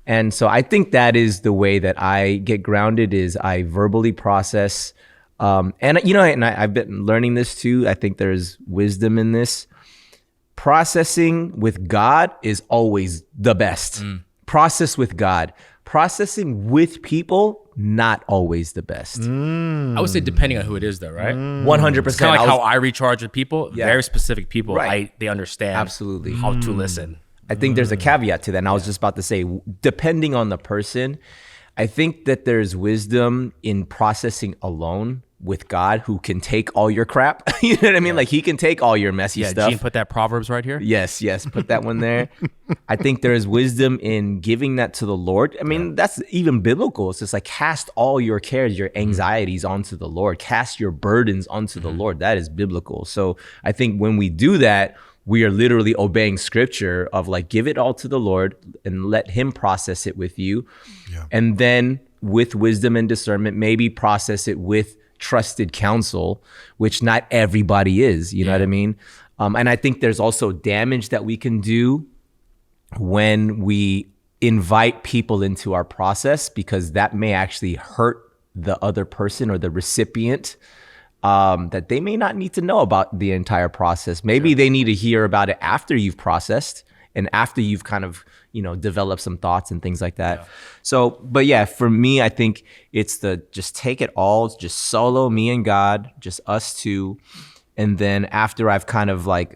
And so I think that is the way that I get grounded, is I verbally process. And I've been learning this too. I think there's wisdom in this. Processing with God is always the best. Process with God. Processing with people, not always the best. I would say depending on who it is though, right? 100%. It's kind of like how I recharge with people. Yeah. Very specific people. Right. They understand Absolutely. how to listen. I think there's a caveat to that. And I was just about to say, depending on the person, I think that there's wisdom in processing alone with God, who can take all your crap. You know what I mean? Like he can take all your messy stuff. Gene, put that Proverbs right here. Yes, put that one there. I think there is wisdom in giving that to the Lord. I mean, that's even biblical. It's just like cast all your cares, your anxieties onto the Lord. Cast your burdens onto the Lord. That is biblical. So I think when we do that, we are literally obeying scripture of like, give it all to the Lord and let him process it with you. Yeah. And then with wisdom and discernment, maybe process it with trusted counsel, which not everybody is, you know what I mean? And I think there's also damage that we can do when we invite people into our process, because that may actually hurt the other person or the recipient, that they may not need to know about the entire process. Maybe they need to hear about it after you've processed and after you've kind of, developed some thoughts and things like that. Yeah. So, but yeah, for me, I think it's just take it all, just solo, me and God, just us two. And then after I've kind of let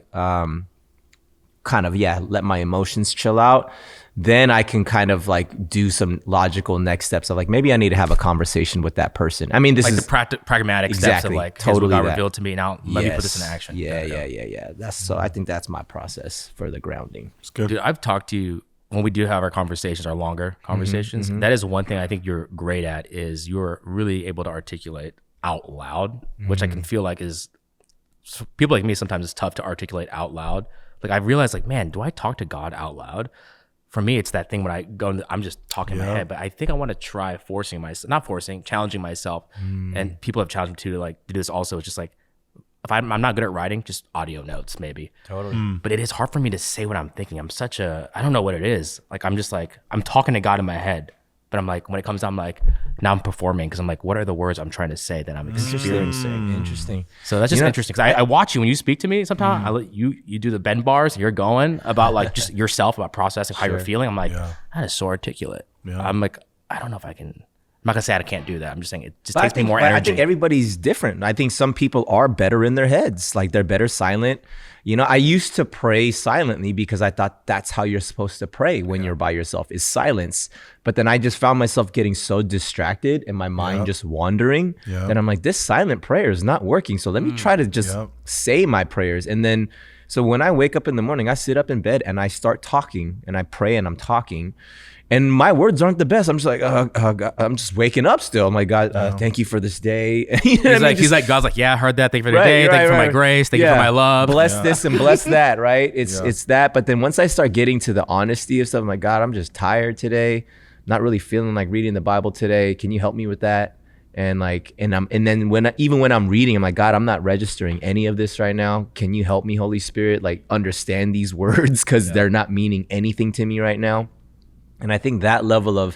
my emotions chill out, then I can kind of like do some logical next steps of like, maybe I need to have a conversation with that person. I mean, this like is the pragmatic steps of like, totally God revealed to me. Now let me put this in action. Yeah. So I think that's my process for the grounding. It's good. Dude, I've talked to you when we do have our conversations, our longer conversations, that is one thing I think you're great at, is you're really able to articulate out loud, which I can feel like is, people like me, sometimes it's tough to articulate out loud. Like I realized, like, man, do I talk to God out loud? For me, it's that thing when I go, I'm just talking in my head, but I think I want to try challenging myself. And people have challenged me to like to do this also. It's just like, if I'm not good at writing, just audio notes maybe. Totally. But it is hard for me to say what I'm thinking. I don't know what it is. Like, I'm just like, I'm talking to God in my head, but I'm like, when it comes down, I'm like, now I'm performing, because I'm like, what are the words I'm trying to say that I'm experiencing? Interesting. So that's just interesting, because I watch you when you speak to me sometimes. I let you do the bend bars, and you're going about like just yourself, about processing how you're feeling. I'm like, that is so articulate. I'm like, I don't know if I can. I'm not gonna say I can't do that. I'm just saying it just takes me more energy. I think everybody's different. I think some people are better in their heads, like they're better silent. You know, I used to pray silently because I thought that's how you're supposed to pray when you're by yourself, is silence. But then I just found myself getting so distracted and my mind just wandering that I'm like, this silent prayer is not working. So let me try to just say my prayers. And then, so when I wake up in the morning, I sit up in bed and I start talking and I pray and I'm talking. And my words aren't the best. I'm just like, God, I'm just waking up still. I'm like, God, thank you for this day. You know he's like, God's like, yeah, I heard that. Thank you for the day. Thank you for my grace. Thank you for my love. Bless this and bless that, right? It's that. But then once I start getting to the honesty of stuff, I'm like, God, I'm just tired today. Not really feeling like reading the Bible today. Can you help me with that? And like, and then even when I'm reading, I'm like, God, I'm not registering any of this right now. Can you help me, Holy Spirit, like understand these words, because they're not meaning anything to me right now. And I think that level of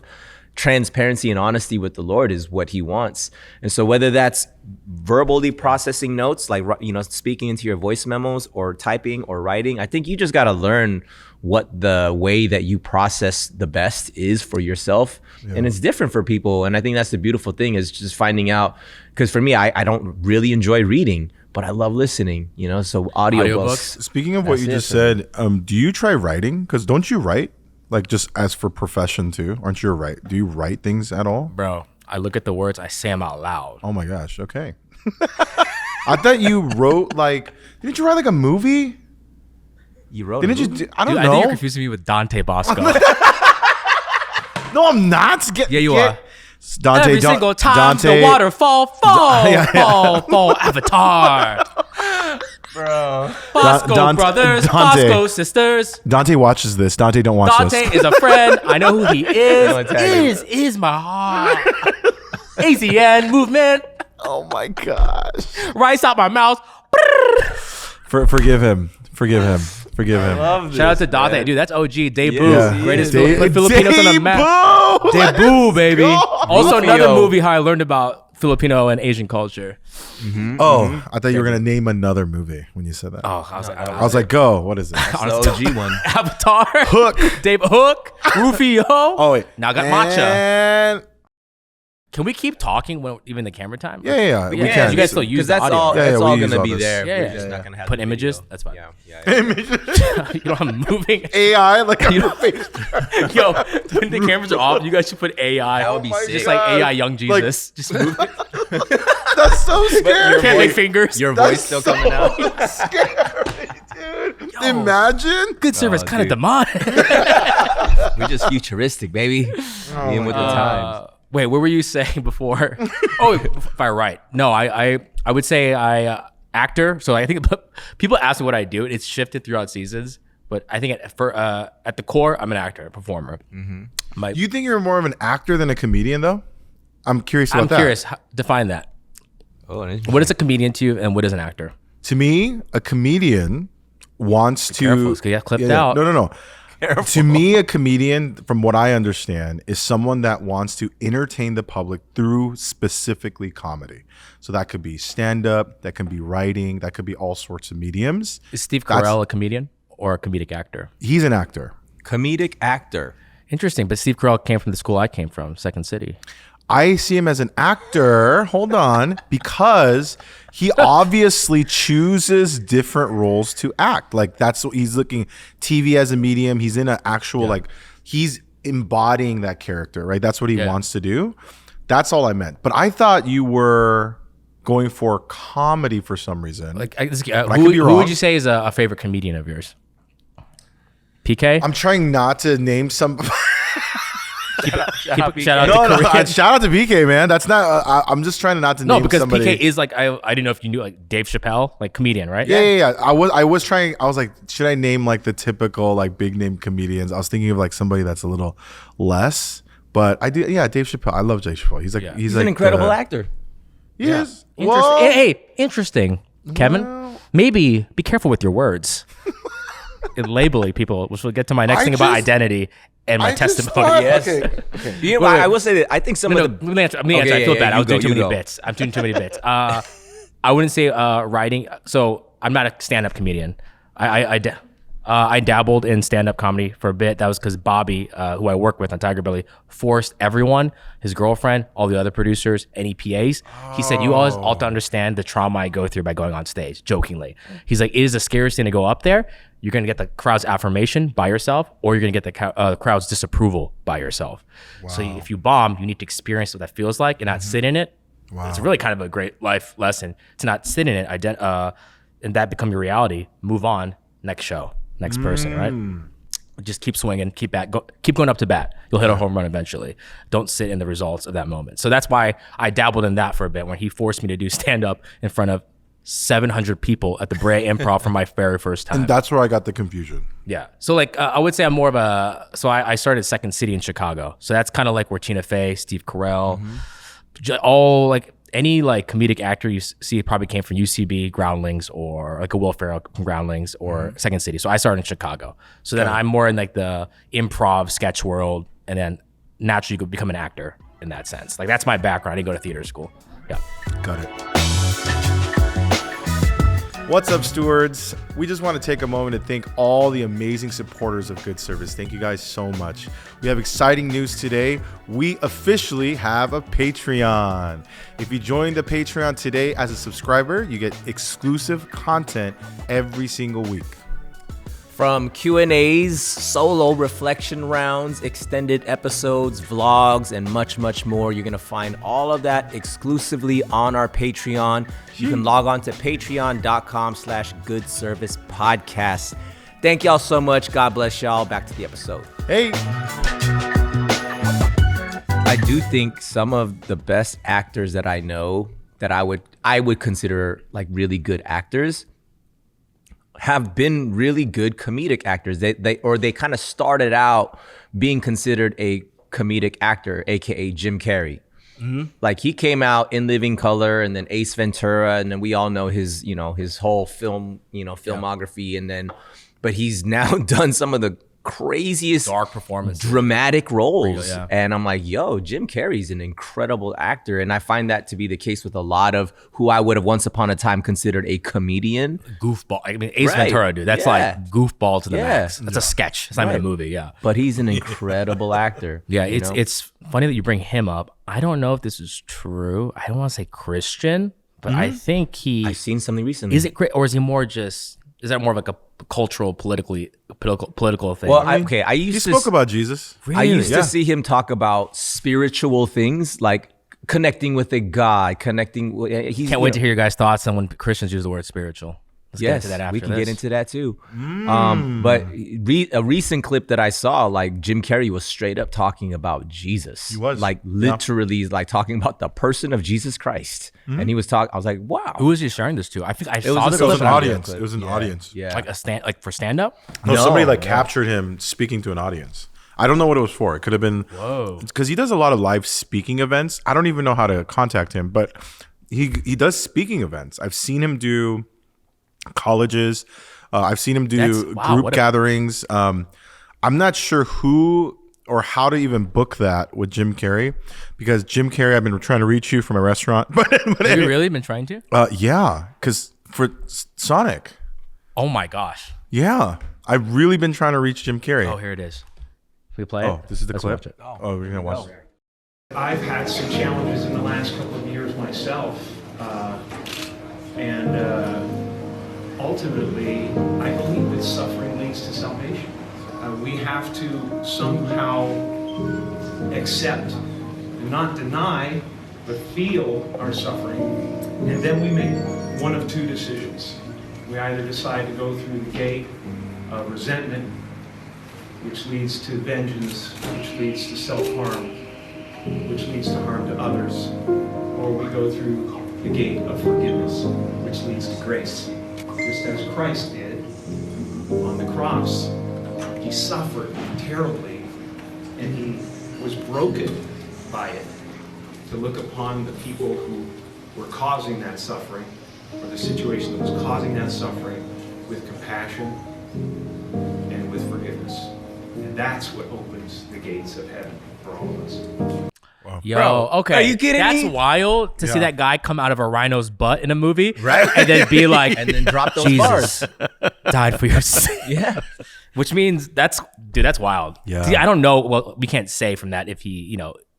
transparency and honesty with the Lord is what he wants. And so whether that's verbally processing notes, like, you know, speaking into your voice memos, or typing or writing, I think you just got to learn what the way that you process the best is for yourself. And it's different for people. And I think that's the beautiful thing, is just finding out, because for me, I don't really enjoy reading, but I love listening, you know, so audiobooks. Speaking of what you just said, do you try writing? Because don't you write? Like, just as for profession too, aren't you do you write things at all? Bro, I look at the words, I say them out loud. Oh my gosh, okay. I thought you wrote didn't you write like a movie? You wrote Didn't a movie? you? I don't know. I think you're confusing me with Dante Bosco. No, I'm not. Yeah, you are. Dante, Every single time the waterfall fall, Avatar. Bro. Bosco brothers, Bosco sisters. Dante watches this. Dante don't watch this. Dante is a friend. I know who he is. Is my heart. AZN movement. Oh my gosh. Rice out my mouth. Forgive him. Shout out to Dante, dude. That's OG. Debut, Yeah. greatest Filipinos on the map. Debut, baby. Also, another movie how I learned about Filipino and Asian culture. Oh, I thought you were gonna name another movie when you said that. Oh, I was like, go. What is it? That's the OG one. Avatar, Hook. Hook, Rufio. Oh wait, now I got Matcha. And Can we keep talking when even the camera time? yeah. We We can. can. You guys still use the that's audio. all. Yeah, It's we all use gonna all be this. there. Yeah, We're yeah. just not gonna have Put the images. video. That's fine. Yeah. You don't have moving. AI like on your face. Yo, when the cameras are off, you guys should put AI. That would be sick. Just like AI young Jesus. Just move it. That's so scary. Can't make fingers. Your voice still coming out. Scary, dude. Imagine. Good service, kind of dude. demonic. We're just futuristic, baby. Being with the times. Wait, what were you saying before? Oh, if I write. No, I would say actor. So I think people ask me what I do. It's shifted throughout seasons, but I think at the core, I'm an actor, a performer. Do you think you're more of an actor than a comedian, though? I'm curious about that. I'm curious. Define that. Oh, What is a comedian to you, and what is an actor? To me, a comedian wants to. Careful, it's gonna get clipped out. No. To me, a comedian, from what I understand, is someone that wants to entertain the public through specifically comedy. So that could be stand-up, that can be writing, that could be all sorts of mediums. Is Steve Carell a comedian or a comedic actor? He's an actor. Comedic actor. Interesting, but Steve Carell came from the school I came from, Second City. I see him as an actor, hold on, because he obviously chooses different roles to act. Like that's what he's looking, TV as a medium. He's in an actual, like he's embodying that character, right? That's what he wants to do. That's all I meant. But I thought you were going for comedy for some reason. Like, could be who wrong. would you say is a favorite comedian of yours? PK. I'm trying not to name some. Shout out to Korean. Shout out to PK, man. That's not. I'm just trying not to name because somebody. PK is like I didn't know if you knew like Dave Chappelle, like comedian, right? Yeah. I was trying. I was like, should I name like the typical like big name comedians? I was thinking of like somebody that's a little less. But I do. Yeah, Dave Chappelle. I love Dave Chappelle. He's like he's like an incredible actor. Yes. Hey, interesting, Kevin. Maybe be careful with your words. Labeling people, which we'll get to my next thing about identity and my testimony. Yes. Okay. You know, I will say that I think some of the. Let me answer. I feel bad. I was doing too many bits. I'm doing too many bits. I wouldn't say writing. So I'm not a stand-up comedian. I dabbled in stand-up comedy for a bit. That was because Bobby, who I work with on Tiger Belly, forced everyone, his girlfriend, all the other producers, any PAs. He said, you always ought to understand the trauma I go through by going on stage, jokingly. He's like, it is the scariest thing to go up there. You're going to get the crowd's affirmation by yourself, or you're going to get the crowd's disapproval by yourself. Wow. So if you bomb, you need to experience what that feels like and not sit in it. Wow. It's really kind of a great life lesson to not sit in it and that become your reality. Move on, next show. Next person, right? Just keep swinging, keep going up to bat. You'll hit a home run eventually. Don't sit in the results of that moment. So that's why I dabbled in that for a bit when he forced me to do stand up in front of 700 people at the Brea Improv for my very first time. And that's where I got the confusion. Yeah. So like I would say I'm more of a. So I started Second City in Chicago. So that's kind of like where Tina Fey, Steve Carell, all like. Any like comedic actor you see probably came from UCB, Groundlings, or like a Will Ferrell from Groundlings or Second City. So I started in Chicago. So then I'm more in like the improv sketch world, and then naturally you become an actor in that sense. Like that's my background. I didn't go to theater school. Yeah. Got it. What's up, stewards? We just want to take a moment to thank all the amazing supporters of Good Service. Thank you guys so much. We have exciting news today. We officially have a Patreon. If you join the Patreon today as a subscriber, you get exclusive content every single week. From Q&As, solo reflection rounds, extended episodes, vlogs, and much, much more. You're going to find all of that exclusively on our Patreon. You can log on to patreon.com/goodservicepodcast. Thank y'all so much. God bless y'all. Back to the episode. Hey. I do think some of the best actors that I know that I would consider like really good actors have been really good comedic actors. They kind of started out being considered a comedic actor, aka Jim Carrey. Like he came out in Living Color and then Ace Ventura, and then we all know his whole film, filmography, and then but he's now done some of the craziest dark performances, dramatic roles. And I'm like, yo, Jim Carrey's an incredible actor. And I find that to be the case with a lot of who I would have once upon a time considered a comedian. Goofball. I mean, Ace Ventura, dude. That's like goofball to the max. That's a sketch. It's not even a movie. But he's an incredible actor. It's funny that you bring him up. I don't know if this is true. I don't want to say Christian, but I think I've seen something recently. Is it great, or is he more just? Is that more of like a cultural, political thing? Well, I used to spoke about Jesus. Really? I used to see him talk about spiritual things, like connecting with a God, connecting. Can't wait to hear your guys' thoughts on when Christians use the word spiritual. Let's get into that after we can this. get into that too. But a recent clip that I saw, like Jim Carrey was straight up talking about Jesus. He was like literally like talking about the person of Jesus Christ, and he was talking. I was like, wow. Who was he sharing this to? I think I saw it this. was an audience. It was an audience. Yeah, like for stand up. No, somebody captured him speaking to an audience. I don't know what it was for. It could have been because he does a lot of live speaking events. I don't even know how to contact him, but he does speaking events. I've seen him do colleges. I've seen him do group gatherings. I'm not sure who or how to even book that with Jim Carrey, because Jim Carrey, I've been trying to reach you from a restaurant. But Have you really been trying to? Yeah, because for Sonic. Oh my gosh. Yeah, I've really been trying to reach Jim Carrey. Oh, here it is. Can we play it? Oh, this is the clip? Watch it. Oh, we're going to watch it. I've had some challenges in the last couple of years myself. Ultimately, I believe that suffering leads to salvation. We have to somehow accept, and not deny, but feel our suffering. And then we make one of two decisions. We either decide to go through the gate of resentment which leads to vengeance, which leads to self-harm, which leads to harm to others, or we go through the gate of forgiveness, which leads to grace. Just as Christ did on the cross, he suffered terribly, and he was broken by it, to look upon the people who were causing that suffering, or the situation that was causing that suffering, with compassion and with forgiveness. And that's what opens the gates of heaven for all of us. Wow. Yo, okay. Are you kidding me? That's wild to see that guy come out of a rhino's butt in a movie. Right. And then be like, and then drop those Jesus bars. Died for your sin. Yeah. Which means that's wild. Yeah. See, I don't know. Well, we can't say from that if he,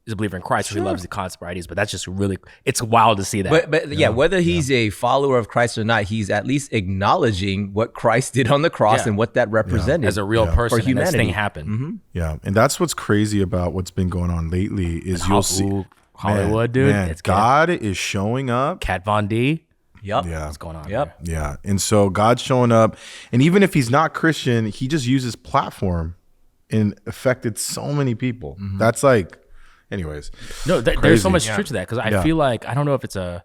is a believer in Christ, or he loves the concept of ideas, but that's just really, it's wild to see that. But yeah, whether he's a follower of Christ or not, he's at least acknowledging what Christ did on the cross and what that represented as a real person, for humanity. And this thing happened. Mm-hmm. Yeah, and that's what's crazy about what's been going on lately is you'll see Hollywood, dude. Man, God is showing up. Kat Von D. Yep. Yeah. What's going on? Yep. There? Yeah, and so God's showing up, and even if he's not Christian, he just uses platform and affected so many people. Mm-hmm. That's like. Anyways, no, there's so much truth to that, because I feel like, I don't know if it's a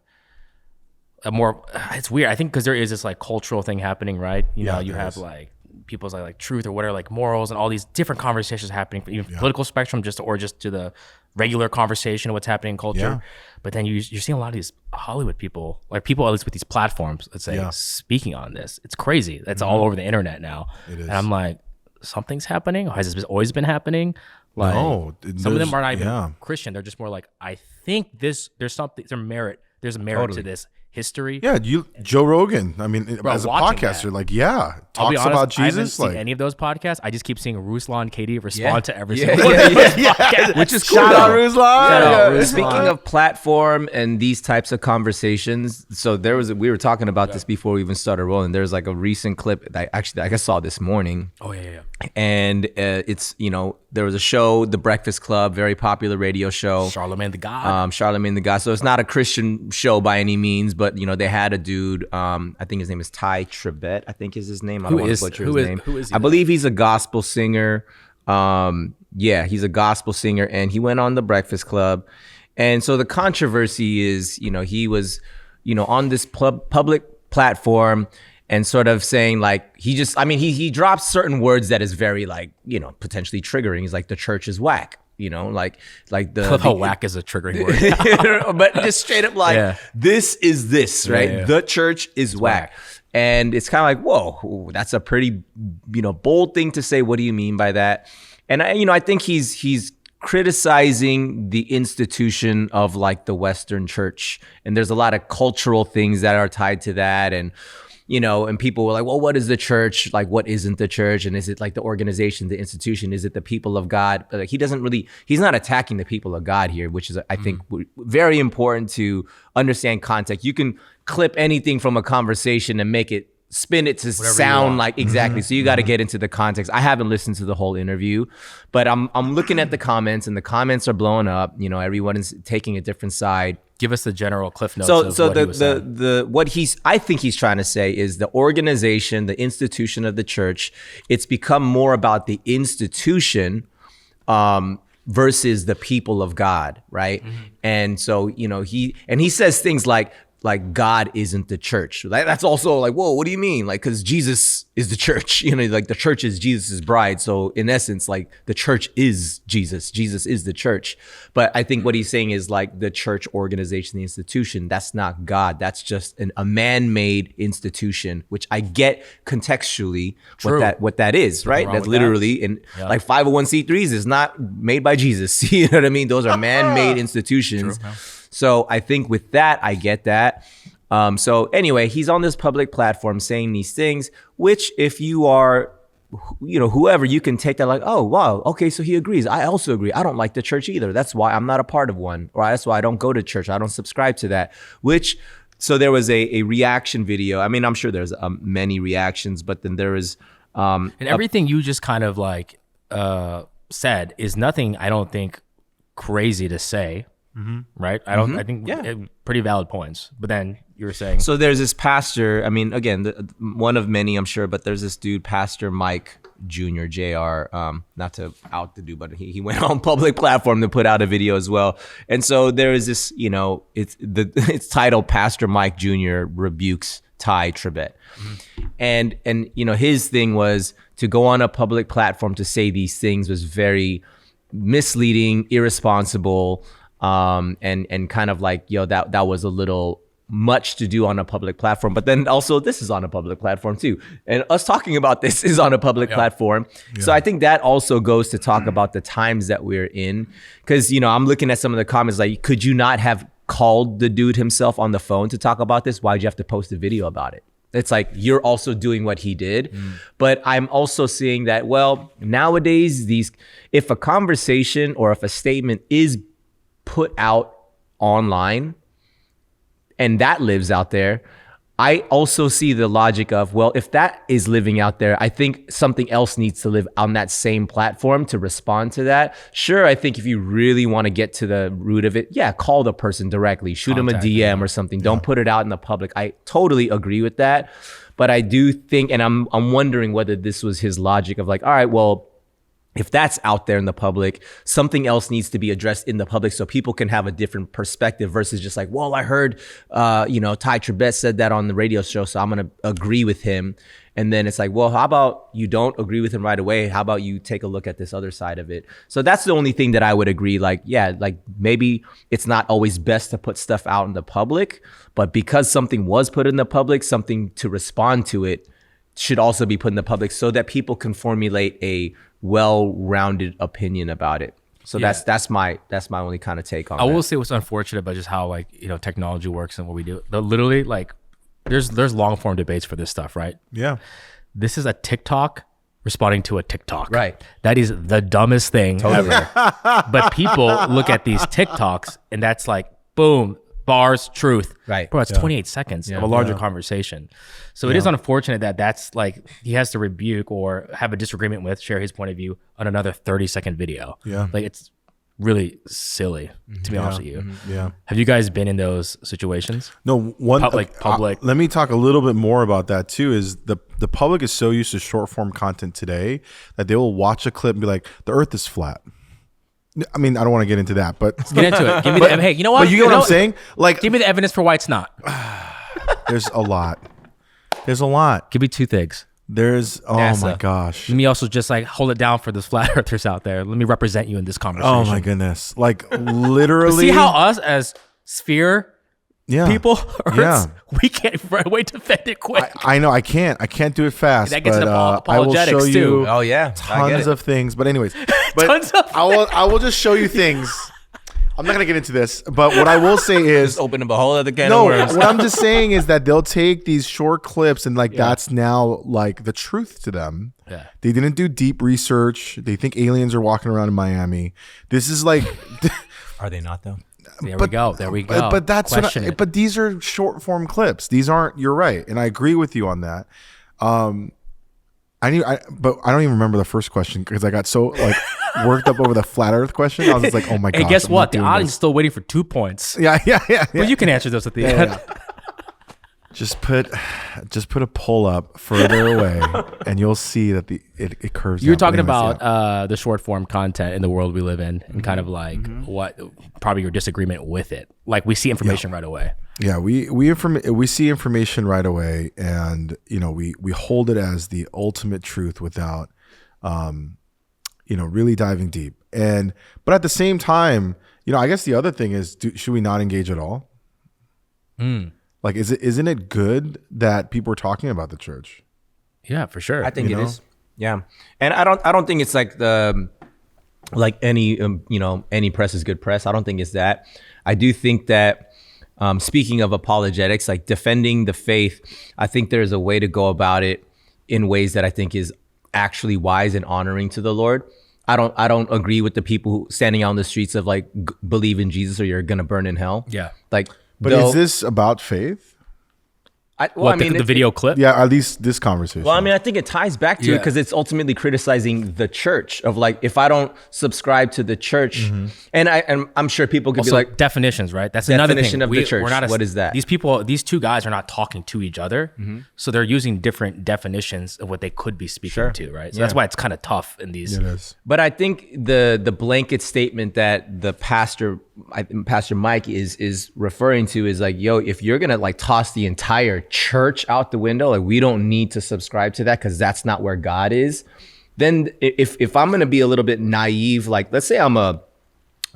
more, it's weird. I think because there is this like cultural thing happening, right? You know, you have like people's like truth or whatever, like morals and all these different conversations happening, even political spectrum, just to the regular conversation of what's happening in culture. Yeah. But then you're seeing a lot of these Hollywood people, like people at least with these platforms, let's say, speaking on this. It's crazy. That's all over the internet now. It is. And I'm like, something's happening? Or has this always been happening? Like, no, some of them are not even Christian. They're just more like, I think there's a merit to this history. Yeah, Joe Rogan. I mean, as a podcaster, talks about Jesus. I haven't seen any of those podcasts. I just keep seeing Ruslan and Katie respond to every single one of those podcasts, which is cool. Shout out Ruslan. Speaking of platform and these types of conversations, so we were talking about this before we even started rolling. There's like a recent clip that I saw this morning. Oh yeah. And it's there was a show, The Breakfast Club, very popular radio show. Charlemagne the God. Charlemagne the God. So it's not a Christian show by any means, but they had a dude. I think his name is Ty Tribbett. I think is his name. I don't want to butcher his name. Who is he? I believe he's a gospel singer. He's a gospel singer, and he went on The Breakfast Club. And so the controversy is, he was, on this public platform. And sort of saying like, he drops certain words that is very like, potentially triggering. He's like, the church is whack, like the whack is a triggering word. But just straight up like, this is this, right? Yeah. The church is whack. And it's kind of like, whoa, that's a pretty, bold thing to say. What do you mean by that? And I think he's criticizing the institution of like the Western church. And there's a lot of cultural things that are tied to that. And, and people were like, well, what is the church? Like, what isn't the church? And is it like the organization, the institution? Is it the people of God? Like, he's not attacking the people of God here, which is, I think, very important to understand context. You can clip anything from a conversation and spin it to sound like exactly. So you got to get into the context. I haven't listened to the whole interview, but I'm looking at the comments, and the comments are blowing up. Everyone is taking a different side. Give us the general cliff notes. I think he's trying to say is the organization, the institution of the church. It's become more about the institution versus the people of God, right? Mm-hmm. And so he says things like God isn't the church. That's also like, whoa, what do you mean? Like, because Jesus is the church, like the church is Jesus's bride. So in essence, like the church is Jesus. Jesus is the church. But I think what he's saying is like the church organization, the institution, that's not God. That's just a man-made institution, which I get contextually what that is, right? That's literally like 501c3s is not made by Jesus. You know what I mean? Those are man-made institutions. True. So I think with that, I get that. So anyway, he's on this public platform saying these things, which if you are, whoever, you can take that like, oh, wow, okay, so he agrees. I also agree. I don't like the church either. That's why I'm not a part of one. Or that's why I don't go to church. I don't subscribe to that. So there was a reaction video. I mean, I'm sure there's many reactions, but then there is... and everything you just kind of like said is nothing, I don't think, crazy to say. Mm-hmm. Right? I think pretty valid points. But then you were saying, so there's this pastor. I mean, again, one of many, I'm sure, but there's this dude, Pastor Mike Jr. Jr. Not to out the dude, but he went on public platform to put out a video as well. And so there is this, you know, it's titled Pastor Mike Jr. Rebukes Ty Tribbett. And you know, his thing was to go on a public platform to say these things was very misleading, irresponsible, and kind of like, yo, that was a little much to do on a public platform. But then also this is on a public platform too, and us talking about this is on a public platform. So I think that also goes to talk about the times that we're in, because, you know, I'm looking at some of the comments like, could you not have called the dude himself on the phone to talk about this? Why'd you have to post a video about it? It's like, you're also doing what he did. But I'm also seeing that, well, nowadays, if a conversation or if a statement is put out online and that lives out there, I also see the logic of, well, if that is living out there, I think something else needs to live on that same platform to respond to that. Sure, I think if you really want to get to the root of it, yeah, call the person directly, shoot them a DM or something. Don't put it out in the public. I totally agree with that. But I do think, and I'm wondering whether this was his logic of like, all right, well, if that's out there in the public, something else needs to be addressed in the public so people can have a different perspective versus just like, well, I heard, you know, Ty Tribbett said that on the radio show, so I'm going to agree with him. And then it's like, well, how about you don't agree with him right away? How about you take a look at this other side of it? So that's the only thing that I would agree. Like, yeah, like maybe it's not always best to put stuff out in the public, but because something was put in the public, something to respond to it should also be put in the public so that people can formulate a well-rounded opinion about it. So that's my only kind of take on it. I will say what's unfortunate about just how, like, you know, technology works and what we do. Literally, like, there's long form debates for this stuff, right? Yeah. This is a TikTok responding to a TikTok. Right. That is the dumbest thing ever. But people look at these TikToks and that's like, boom, bars, truth. Right. Bro, it's 28 seconds of a larger conversation. So it is unfortunate that that's like, he has to rebuke or have a disagreement with, share his point of view on another 30-second video. Yeah. Like, it's really silly, to be honest with you. Yeah. Have you guys been in those situations? No, one Public. let me talk a little bit more about that too. Is the public is so used to short form content today that they will watch a clip and be like, "The Earth is flat." I mean, I don't want to get into that, but Let's get into it. Give me the hey, you know what? But you get what I'm saying? Like, give me the evidence for why it's not. there's a lot. There's a lot. Give me two things. There's NASA. my gosh. Let me also just like hold it down for the flat earthers out there. Let me represent you in this conversation. Oh my goodness. Like literally. See how us as sphere people, Earths, we can't right away defend it quick. I know I can't do it fast. That gets but, into I will apologetics show too. you Oh yeah, tons of things. But anyways, but Tons of I will just show you things. I'm not gonna get into this, but what I will say is, open up a whole other can no. of worms. What I'm just saying is that they'll take these short clips and like that's now like the truth to them. Yeah. They didn't do deep research. They think aliens are walking around in Miami. This is like, Are they not though? There we go. But that's Question it. but these are short form clips. These aren't. You're right, and I agree with you on that. But I don't even remember the first question because I got so like worked up over the flat Earth question. I was just like, oh my god. Hey, guess what? The audience is still waiting for 2 points. Yeah. But you can answer those at the end. Yeah. Just put a pull up further away, and you'll see that it curves. You were down. talking But anyways, about the short form content in the world we live in, and kind of like what probably your disagreement with it. Like we see information right away. Yeah, we see information right away, and you know we hold it as the ultimate truth without, really diving deep. But at the same time, I guess the other thing is, should we not engage at all? Like, isn't it good that people are talking about the church? Yeah, for sure. I think it is. Yeah, and I don't think it's like any press is good press. I don't think it's that. I do think that speaking of apologetics, like defending the faith, I think there's a way to go about it in ways that I think is actually wise and honoring to the Lord. I don't agree with the people who standing out on the streets of like believe in Jesus or you're gonna burn in hell. Yeah, like. But is this about faith? the video clip? Yeah, at least this conversation. Well, I mean, I think it ties back to it because it's ultimately criticizing the church of like, if I don't subscribe to the church, and I'm sure people could Also, be like, definitions, right? That's another thing. definition of the church. What is that? These two guys are not talking to each other, so they're using different definitions of what they could be speaking to, right? So that's why it's kind of tough in these. It is. But I think the blanket statement that the Pastor Mike is referring to is like, yo, if you're gonna like toss the entire church out the window, like we don't need to subscribe to that because that's not where God is. Then if I'm gonna be a little bit naive, like let's say I'm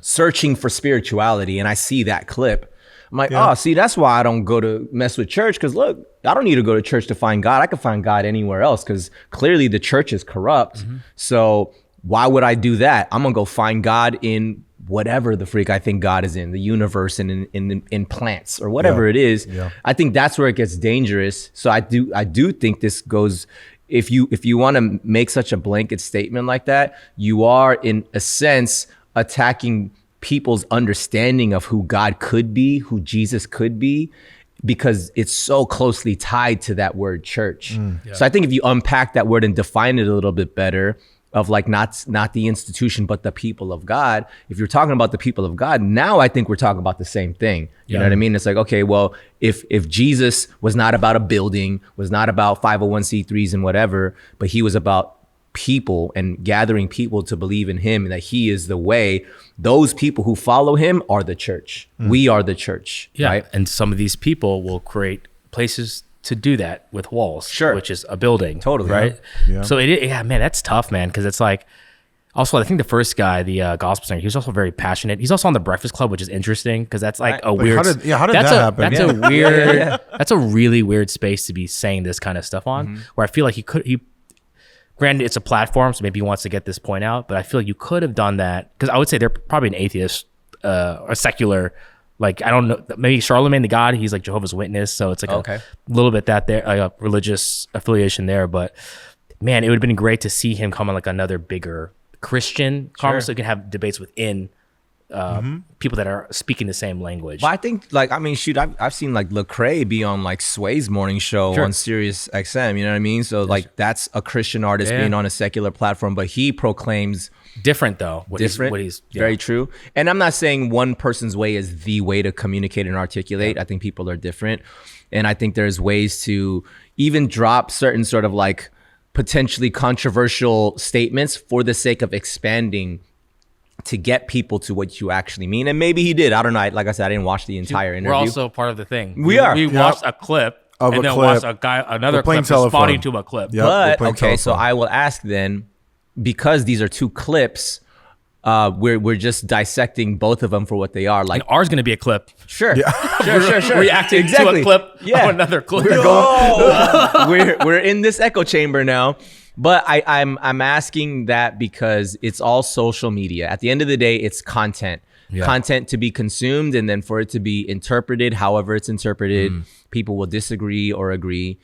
searching for spirituality and I see that clip, I'm like, oh, see, that's why I don't go to mess with church, because look, I don't need to go to church to find God. I can find God anywhere else because clearly the church is corrupt. So why would I do that? I'm gonna go find God in whatever the freak I think God is in, the universe and in plants or whatever it is. I think that's where it gets dangerous. So I do think this goes, if you want to make such a blanket statement like that, you are in a sense attacking people's understanding of who God could be, who Jesus could be, because it's so closely tied to that word church. So I think if you unpack that word and define it a little bit better, of like not the institution, but the people of God. If you're talking about the people of God, now I think we're talking about the same thing. You know what I mean? It's like, okay, well, if Jesus was not about a building, was not about 501c3s and whatever, but he was about people and gathering people to believe in him and that he is the way, those people who follow him are the church. We are the church, right? And some of these people will create places to do that with walls, which is a building, right? So man, that's tough, man, because it's like, also I think the first guy, the gospel singer, he was also very passionate. He's also on the Breakfast Club, which is interesting because that's like a weird. How did that happen? That's a weird. That's a really weird space to be saying this kind of stuff on. Where I feel like he. Granted, it's a platform, so maybe he wants to get this point out, but I feel like you could have done that because I would say they're probably an atheist, a secular. Like, I don't know, maybe Charlemagne the God, he's like Jehovah's Witness. So it's like a little bit that there, like a religious affiliation there. But man, it would have been great to see him come on like another bigger Christian conference so you can have debates within people that are speaking the same language. But I think, like, I mean, shoot, I've seen like Lecrae be on like Sway's morning show on Sirius XM, you know what I mean? So like that's a Christian artist being on a secular platform, but he proclaims different though. Very true. And I'm not saying one person's way is the way to communicate and articulate. I think people are different. And I think there's ways to even drop certain sort of like potentially controversial statements for the sake of expanding to get people to what you actually mean. And maybe he did. I don't know. Like I said, I didn't watch the entire interview. We're also part of the thing. We watched a clip and then watched another clip responding to a clip. But okay, so I will ask then, because these are two clips, we're just dissecting both of them for what they are. Like, and ours going to be a clip. Sure. Sure. Reacting to a clip of another clip. We're in this echo chamber now. But I'm asking that because it's all social media. At the end of the day, it's content. Content to be consumed, and then for it to be interpreted however it's interpreted. People will disagree or agree.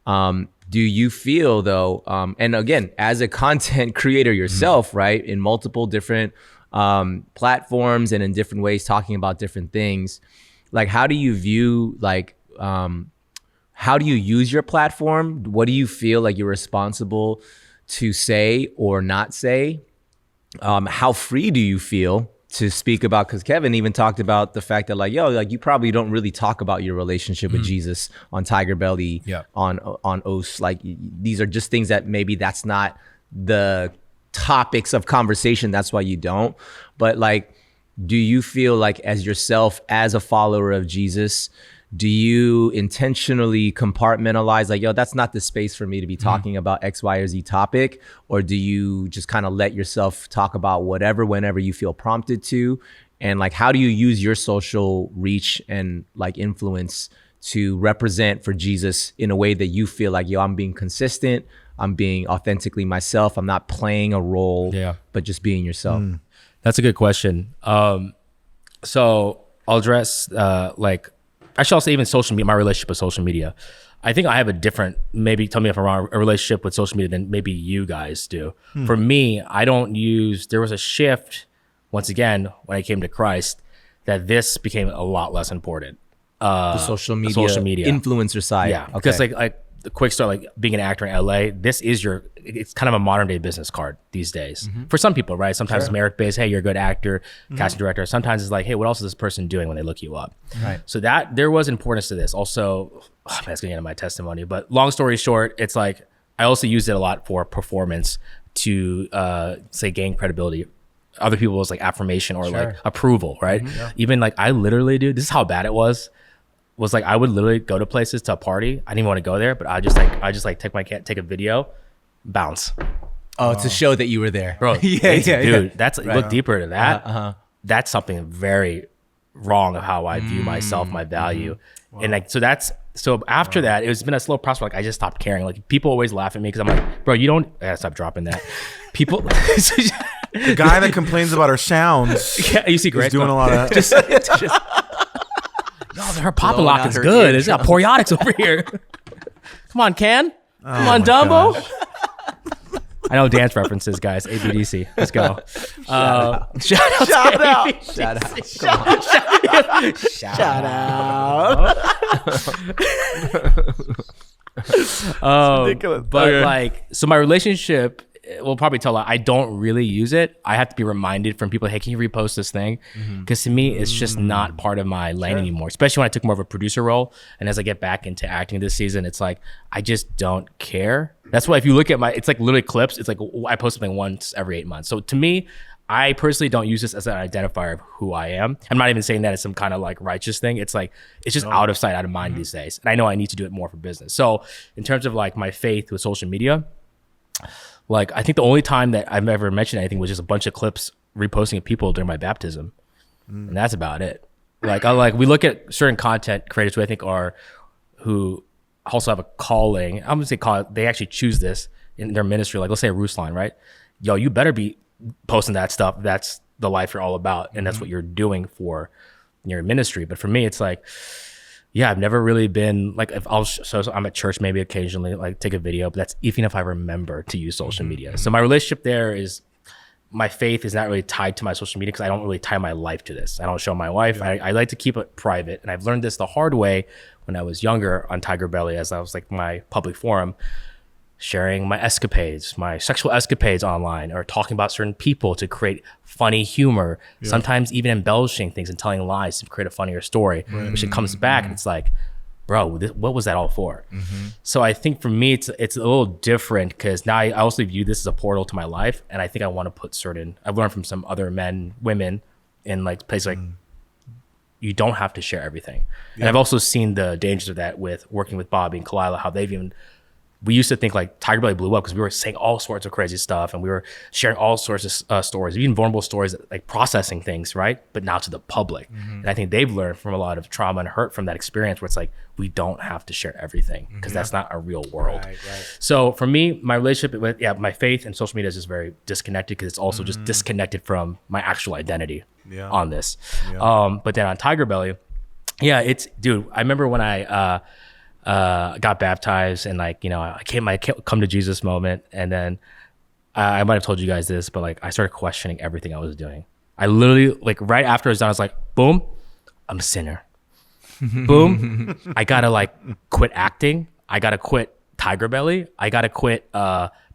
Do you feel though, and again, as a content creator yourself, right, in multiple different platforms and in different ways talking about different things, like how do you view, like, how do you use your platform? What do you feel like you're responsible to say or not say? How free do you feel to speak about? Because Kevin even talked about the fact that like, yo, like you probably don't really talk about your relationship with Jesus on Tiger Belly, on Os. Like these are just things that maybe that's not the topics of conversation. That's why you don't. But like, do you feel like as yourself, as a follower of Jesus, do you intentionally compartmentalize like, yo, that's not the space for me to be talking about X, Y, or Z topic? Or do you just kind of let yourself talk about whatever, whenever you feel prompted to? And like, how do you use your social reach and like influence to represent for Jesus in a way that you feel like, yo, I'm being consistent, I'm being authentically myself, I'm not playing a role, but just being yourself? That's a good question. So I'll address actually, I'll say even social media, my relationship with social media. I think I have a different, maybe tell me if I'm wrong, a relationship with social media than maybe you guys do. For me, I don't use, there was a shift, once again, when I came to Christ, that this became a lot less important. the social media influencer side. Yeah, because like the quick story, like being an actor in LA, it's kind of a modern day business card these days for some people, right? Sometimes it's merit based. Hey, you're a good actor, casting director. Sometimes it's like, hey, what else is this person doing when they look you up? Right. So that there was importance to this. Also, that's getting into my testimony, but long story short, it's like I also used it a lot for performance to say gain credibility. Other people's like affirmation or like approval, right? Even like I literally, dude, this is how bad it was like I would literally go to places to a party. I didn't want to go there, but I just take a video, bounce. Oh, to show that you were there. Bro, dude, that's look deeper to that. That's something very wrong of how I view myself, my value. And like so after that, it's been a slow process. Like I just stopped caring. Like people always laugh at me because I'm like, bro, you don't I gotta stop dropping that. People the guy that complains about our sounds you see Greg doing a lot of just yo, her Papa Lock is good. It's got Poriotics over here. Come on, Can. Come on, Dumbo. I know dance references, guys. ABDC. Let's go. Shout out. Ridiculous. But like, so my relationship, we'll probably tell I don't really use it. I have to be reminded from people, hey, can you repost this thing? Because to me, it's just not part of my lane anymore, especially when I took more of a producer role. And as I get back into acting this season, it's like, I just don't care. That's why if you look at it's like literally clips, it's like I post something once every 8 months. So to me, I personally don't use this as an identifier of who I am. I'm not even saying that it's some kind of like righteous thing. It's like, it's just out of sight, out of mind these days. And I know I need to do it more for business. So in terms of like my faith with social media, like, I think the only time that I've ever mentioned anything was just a bunch of clips reposting of people during my baptism. And that's about it. Like, we look at certain content creators who I think who also have a calling. I'm going to say they actually choose this in their ministry. Like, let's say Ruslan, right? Yo, you better be posting that stuff. That's the life you're all about. And that's what you're doing for your ministry. But for me, it's like, yeah, I've never really been like, so I'm at church maybe occasionally, like take a video, but that's even if I remember to use social media. So my relationship there is, my faith is not really tied to my social media because I don't really tie my life to this. I don't show my wife. I like to keep it private. And I've learned this the hard way when I was younger on Tiger Belly, as I was like my public forum, sharing my escapades, my sexual escapades online, or talking about certain people to create funny humor, sometimes even embellishing things and telling lies to create a funnier story, which it comes back and it's like, bro, what was that all for? So I think for me, it's a little different because now I also view this as a portal to my life. And I think I want to put I've learned from some other women in like places like, you don't have to share everything. And I've also seen the dangers of that with working with Bobby and Kalila, how we used to think like Tiger Belly blew up because we were saying all sorts of crazy stuff and we were sharing all sorts of stories, even vulnerable stories, like processing things, right? But now to the public. And I think they've learned from a lot of trauma and hurt from that experience where it's like, we don't have to share everything because that's not a real world. Right. So for me, my relationship with my faith and social media is just very disconnected because it's also just disconnected from my actual identity on this. But then on Tiger Belly, dude, I remember when I got baptized and like, I come to Jesus moment. And then I might've told you guys this, but like I started questioning everything I was doing. I literally like right after I was done, I was like, boom, I'm a sinner. Boom. I gotta like quit acting. I gotta quit Tiger Belly. I gotta quit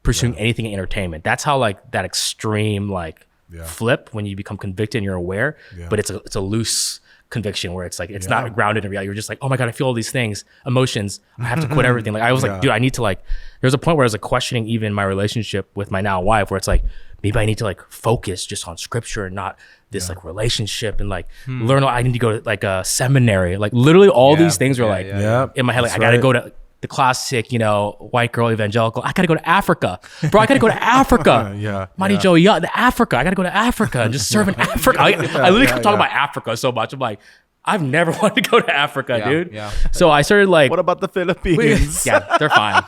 pursuing anything in entertainment. That's how like that extreme like flip when you become convicted and you're aware, but it's a loose conviction where it's like it's not grounded in reality. You're just like, oh my god, I feel all these things, emotions, I have to quit everything. Like I was like, dude, I need to like, there's a point where I was like questioning even my relationship with my now wife, where it's like maybe I need to like focus just on scripture and not this like relationship and like learn. I need to go to like a seminary, like literally all these things were like in my head, like I gotta go to the classic, white girl evangelical. I gotta go to Africa, bro. I gotta go to Africa. Mighty Joey, Africa. I gotta go to Africa and just serve in Africa. I literally talk about Africa so much. I'm like, I've never wanted to go to Africa, dude. Yeah. So I started like, what about the Philippines? They're fine.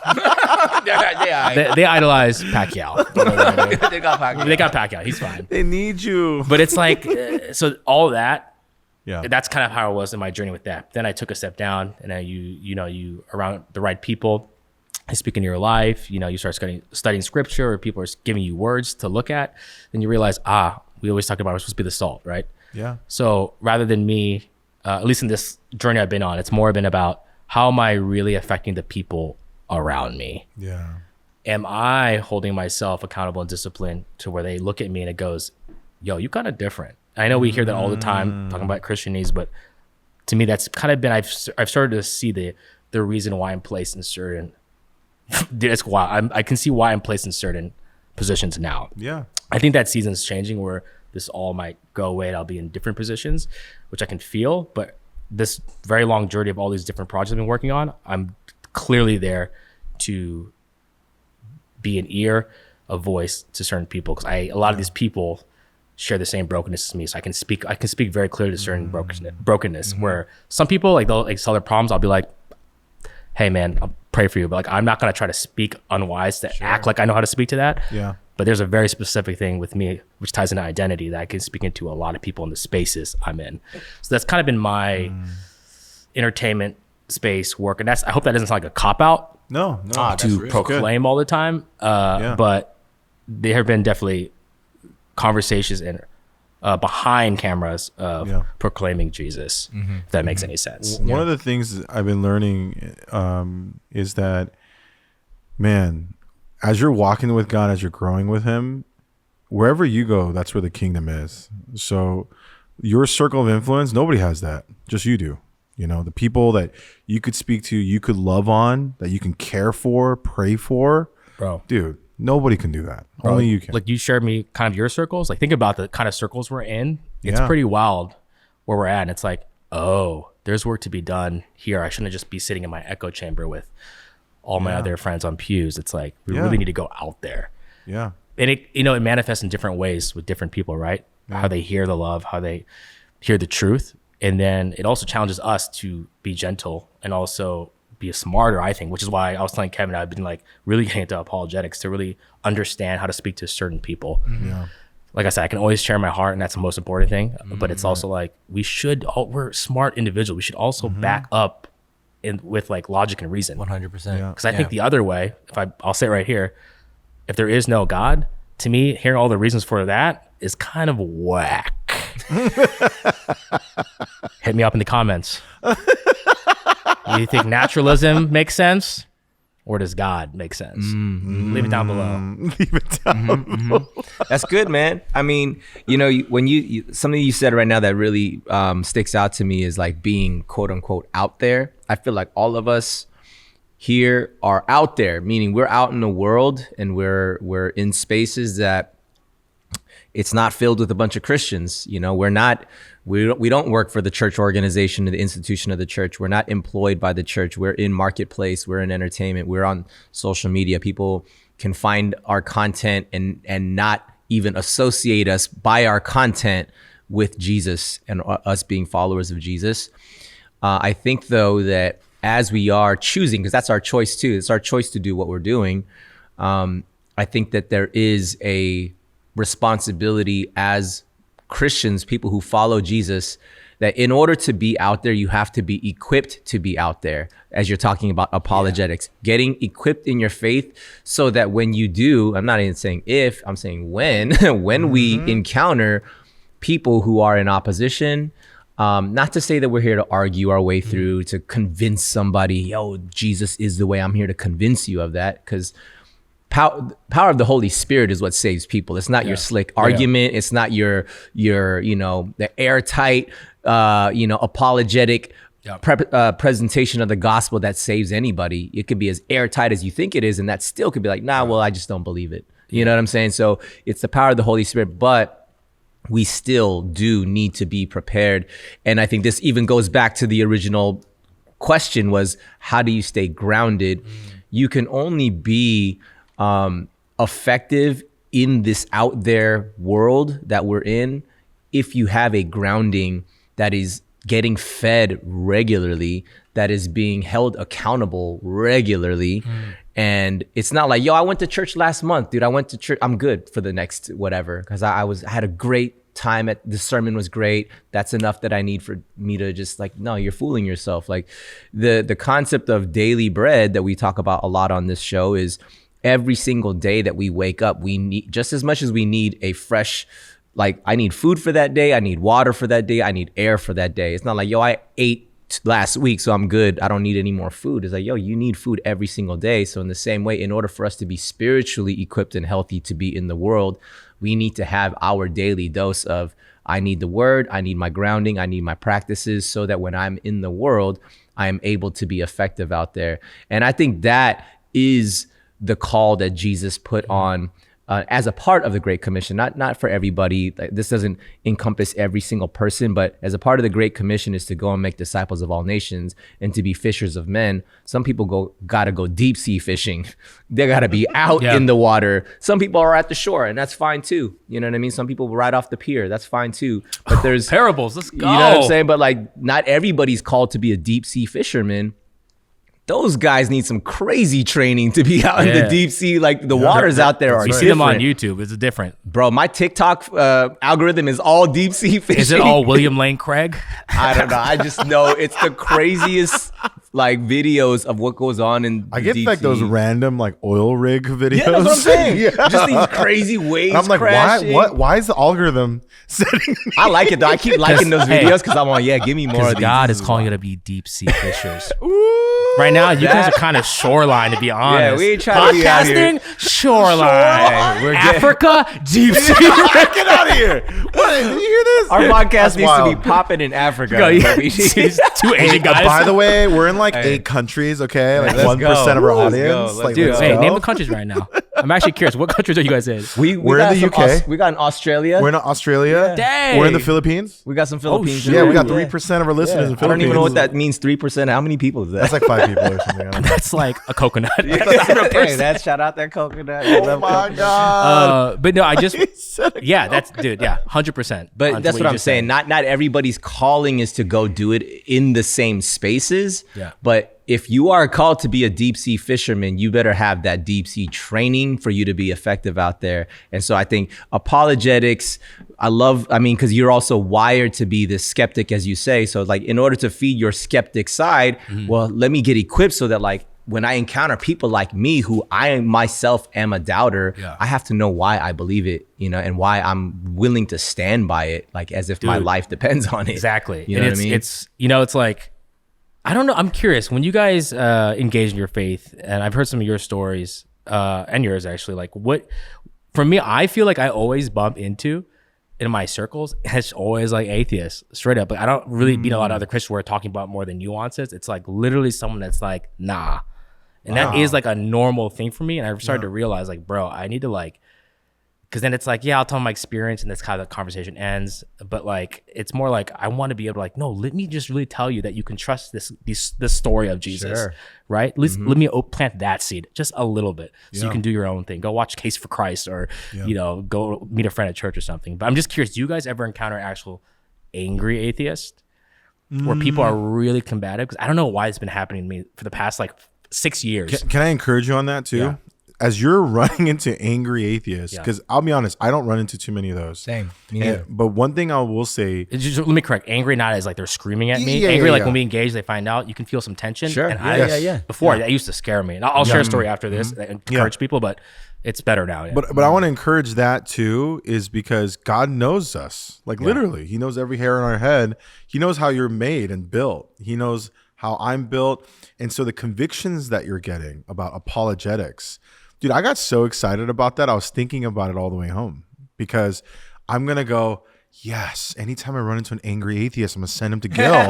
They idolize Pacquiao. They got Pacquiao. He's fine. They need you. But it's like, so all that. Yeah, that's kind of how I was in my journey with that. Then I took a step down, and then you around the right people, I speak into your life. You start studying scripture, or people are giving you words to look at. Then you realize, we always talked about we're supposed to be the salt, right? Yeah. So rather than me at least in this journey I've been on, it's more been about how am I really affecting the people around me? Yeah. Am I holding myself accountable and disciplined to where they look at me and it goes, yo, you kind of different. I know we hear that all the time talking about Christianese, but to me, that's kind of been, I've started to see the reason why I'm placed in certain, it's why I can see why I'm placed in certain positions now. Yeah. I think that season's changing where this all might go away and I'll be in different positions, which I can feel, but this very long journey of all these different projects I've been working on, I'm clearly there to be an ear, a voice to certain people, because a lot of these people share the same brokenness as me, so I can speak very clearly to certain brokenness. Where some people they'll tell their problems, I'll be like, hey man, I'll pray for you, but I'm not gonna try to speak unwise to act like I know how to speak to that. Yeah. But there's a very specific thing with me which ties into identity that I can speak into a lot of people in the spaces I'm in. So that's kind of been my entertainment space work, and I hope that doesn't sound like a cop out. No, To proclaim all the time. But there have been definitely conversations and behind cameras of proclaiming Jesus, if that makes any sense. One of the things I've been learning is that, man, as you're walking with God, as you're growing with him, wherever you go, that's where the kingdom is. So your circle of influence, nobody has that. Just you do. You know, the people that you could speak to, you could love on, that you can care for, pray for. Bro. Dude, nobody can do that. Only you can. Like you shared me kind of your circles. Like think about the kind of circles we're in. It's pretty wild where we're at. And it's like, oh, there's work to be done here. I shouldn't just be sitting in my echo chamber with all my other friends on pews. It's like, we really need to go out there. Yeah. And it manifests in different ways with different people, right? How they hear the love, how they hear the truth. And then it also challenges us to be gentle and also be smarter, I think, which is why I was telling Kevin, I've been like really getting into apologetics to really understand how to speak to certain people. Yeah. Like I said, I can always share my heart, and that's the most important thing. But it's also like, we're smart individuals. We should also back up with like logic and reason. 100%. Because I think the other way, I'll say it right here, if there is no God, to me, hearing all the reasons for that is kind of whack. Hit me up in the comments. Do you think naturalism makes sense, or does God make sense? Leave it down below. Leave it down. That's good, man. I mean, when something you said right now that really sticks out to me is like being quote unquote out there. I feel like all of us here are out there, meaning we're out in the world and we're in spaces that it's not filled with a bunch of Christians. We don't work for the church organization or the institution of the church. We're not employed by the church. We're in marketplace. We're in entertainment. We're on social media. People can find our content and not even associate us by our content with Jesus and us being followers of Jesus. I think though that as we are choosing, because that's our choice too, it's our choice to do what we're doing. I think that there is a responsibility as Christians, people who follow Jesus, that in order to be out there, you have to be equipped to be out there. As you're talking about apologetics, getting equipped in your faith so that when you do, I'm not even saying if, I'm saying when we encounter people who are in opposition, not to say that we're here to argue our way through, to convince somebody, yo, Jesus is the way. I'm here to convince you of that, because power of the Holy Spirit is what saves people. It's not your slick argument. It's not your the airtight, apologetic presentation of the gospel that saves anybody. It could be as airtight as you think it is, and that still could be like, nah, well, I just don't believe it. You know what I'm saying? So it's the power of the Holy Spirit, but we still do need to be prepared. And I think this even goes back to the original question was, how do you stay grounded? You can only be effective in this out there world that we're in if you have a grounding that is getting fed regularly, that is being held accountable regularly. And it's not like, yo, I went to church last month, dude. I went to church. I'm good for the next whatever, because I had a great time the sermon was great. That's enough that I need for me to just like, no, you're fooling yourself. Like the concept of daily bread that we talk about a lot on this show is every single day that we wake up, we need, just as much as we need a fresh like I need food for that day, I need water for that day, I need air for that day. It's not like, yo, I ate last week, so I'm good, I don't need any more food. It's like, yo, you need food every single day. So in the same way, in order for us to be spiritually equipped and healthy to be in the world, we need to have our daily dose of, I need the word, I need my grounding, I need my practices, so that when I'm in the world, I am able to be effective out there. And I think that is the call that Jesus put on as a part of the Great Commission, not for everybody. This doesn't encompass every single person, but as a part of the Great Commission is to go and make disciples of all nations and to be fishers of men. Some people gotta go deep sea fishing. They gotta be out in the water. Some people are at the shore, and that's fine too. You know what I mean? Some people right off the pier, that's fine too. But there's parables. Let's go. You know what I'm saying? But like, not everybody's called to be a deep sea fisherman. Those guys need some crazy training to be out in the deep sea. Like the waters out there are You see them on YouTube. It's different. Bro, my TikTok algorithm is all deep sea fishing. Is it all William Lane Craig? I don't know. I just know it's the craziest like videos of what goes on in I get deep like sea. those random like oil rig videos. Yeah, that's what I'm saying. Just these crazy waves And I'm like, crashing. why is the algorithm setting me? I like it though. I keep liking those videos because I'm on, give me more of Because these. God is calling you to be deep sea fishers. Right now, you guys are kind of shoreline, to be honest. Yeah, we ain't trying to be out here. Podcasting, shoreline. We're Africa, deep sea. Get out of here! What? Did you hear this? Our podcast That's needs wild. to be popping in Africa. Go, yeah. baby. Two Asian guys. By the way, we're in like 8 countries. Okay, like Let's 1% go. of our Let's audience. go. Let's Like, Dude, let's hey, go. name the countries right now. I'm actually curious. What countries are you guys in? We We're got in the some UK. We got in Australia. We're in Australia. Dang. We're in the Philippines. We got some Philippines. shit. Yeah, we too. got 3% of our listeners in I Philippines. don't even know what that means. 3%. How many people is that? That's like 5 people or something. I don't know. That's like a coconut. Hey, that's shout out that coconut. Oh my god! But no, I just, that's, dude, 100%. But that's what I'm saying. Not everybody's calling is to go do it in the same spaces. Yeah. But if you are called to be a deep sea fisherman, you better have that deep sea training for you to be effective out there. And so I think apologetics, because you're also wired to be this skeptic, as you say. So like, in order to feed your skeptic side, well, let me get equipped so that like, when I encounter people like me, who I myself am a doubter, I have to know why I believe it, and why I'm willing to stand by it, like as if my life depends on it. Exactly. You know what I mean? It's like, I don't know. I'm curious, when you guys engage in your faith, and I've heard some of your stories and yours actually, like for me, I feel like I always bump into in my circles, it's always like atheists, straight up. Like I don't really meet a lot of other Christians who are talking about more than nuances. It's like literally someone that's like, nah. And that is like a normal thing for me. And I've started to realize like, bro, I need to like, because then it's like, I'll tell my experience and that's how the conversation ends. But like, it's more like, I want to be able to like, no, let me just really tell you that you can trust this story of Jesus, right? Let me plant that seed just a little bit so you can do your own thing. Go watch Case for Christ or, go meet a friend at church or something. But I'm just curious, do you guys ever encounter actual angry atheists where people are really combative? Because I don't know why it's been happening to me for the past like 6 years. Can I encourage you on that too? Yeah. As you're running into angry atheists, because I'll be honest, I don't run into too many of those. Same. Me neither. But one thing I will say, Let me correct. Angry not as like they're screaming at me. Yeah, Angry like yeah. when we engage, they find out you can feel some tension. Sure. And Yeah. Before that used to scare me. And I'll share a story after this and encourage people, but it's better now. Yeah. But I want to encourage that too, is because God knows us. Like literally, He knows every hair on our head. He knows how you're made and built. He knows how I'm built. And so the convictions that you're getting about apologetics, dude, I got so excited about that. I was thinking about it all the way home because I'm going to go, yes, anytime I run into an angry atheist, I'm going to send him to Gil.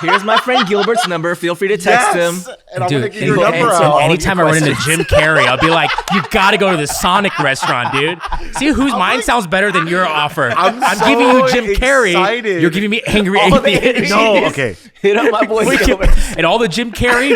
Here's my friend Gilbert's number. Feel free to text him. And I'm Dude, going to get your and number so out. anytime I run into Jim Carrey, I'll be like, you got to go to the Sonic restaurant, dude. See whose mine sounds better than your offer. I'm so giving you Jim Carrey. excited. You're giving me angry All the atheist. No, okay. Hit up my boy Gilbert. And all the Jim Carrey,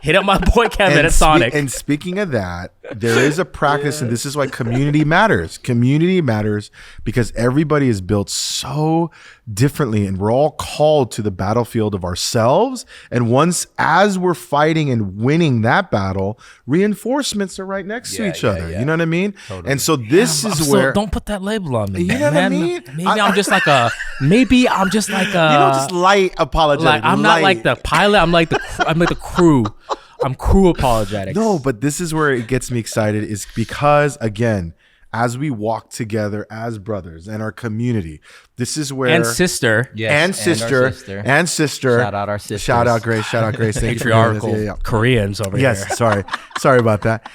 hit up my boy Kevin at Sonic. And speaking of that, there is a practice, and this is why community matters. Community matters because everybody is built so differently, and we're all called to the battlefield of ourselves. And once, as we're fighting and winning that battle, reinforcements are right next to each other. You know what I mean? Totally. And so this is where don't put that label on me. You know what I mean? Maybe I'm just like a. You know, just light apologetic. Like I'm not like the pilot. I'm like the crew. I'm crew apologetics. No, but this is where it gets me excited, is because again, as we walk together as brothers and our community. This is where And sister. Yes, and sister. Shout out our sisters. Shout out Grace. Thank you for Patriarchal doing this. Koreans over here. Yes, sorry about that.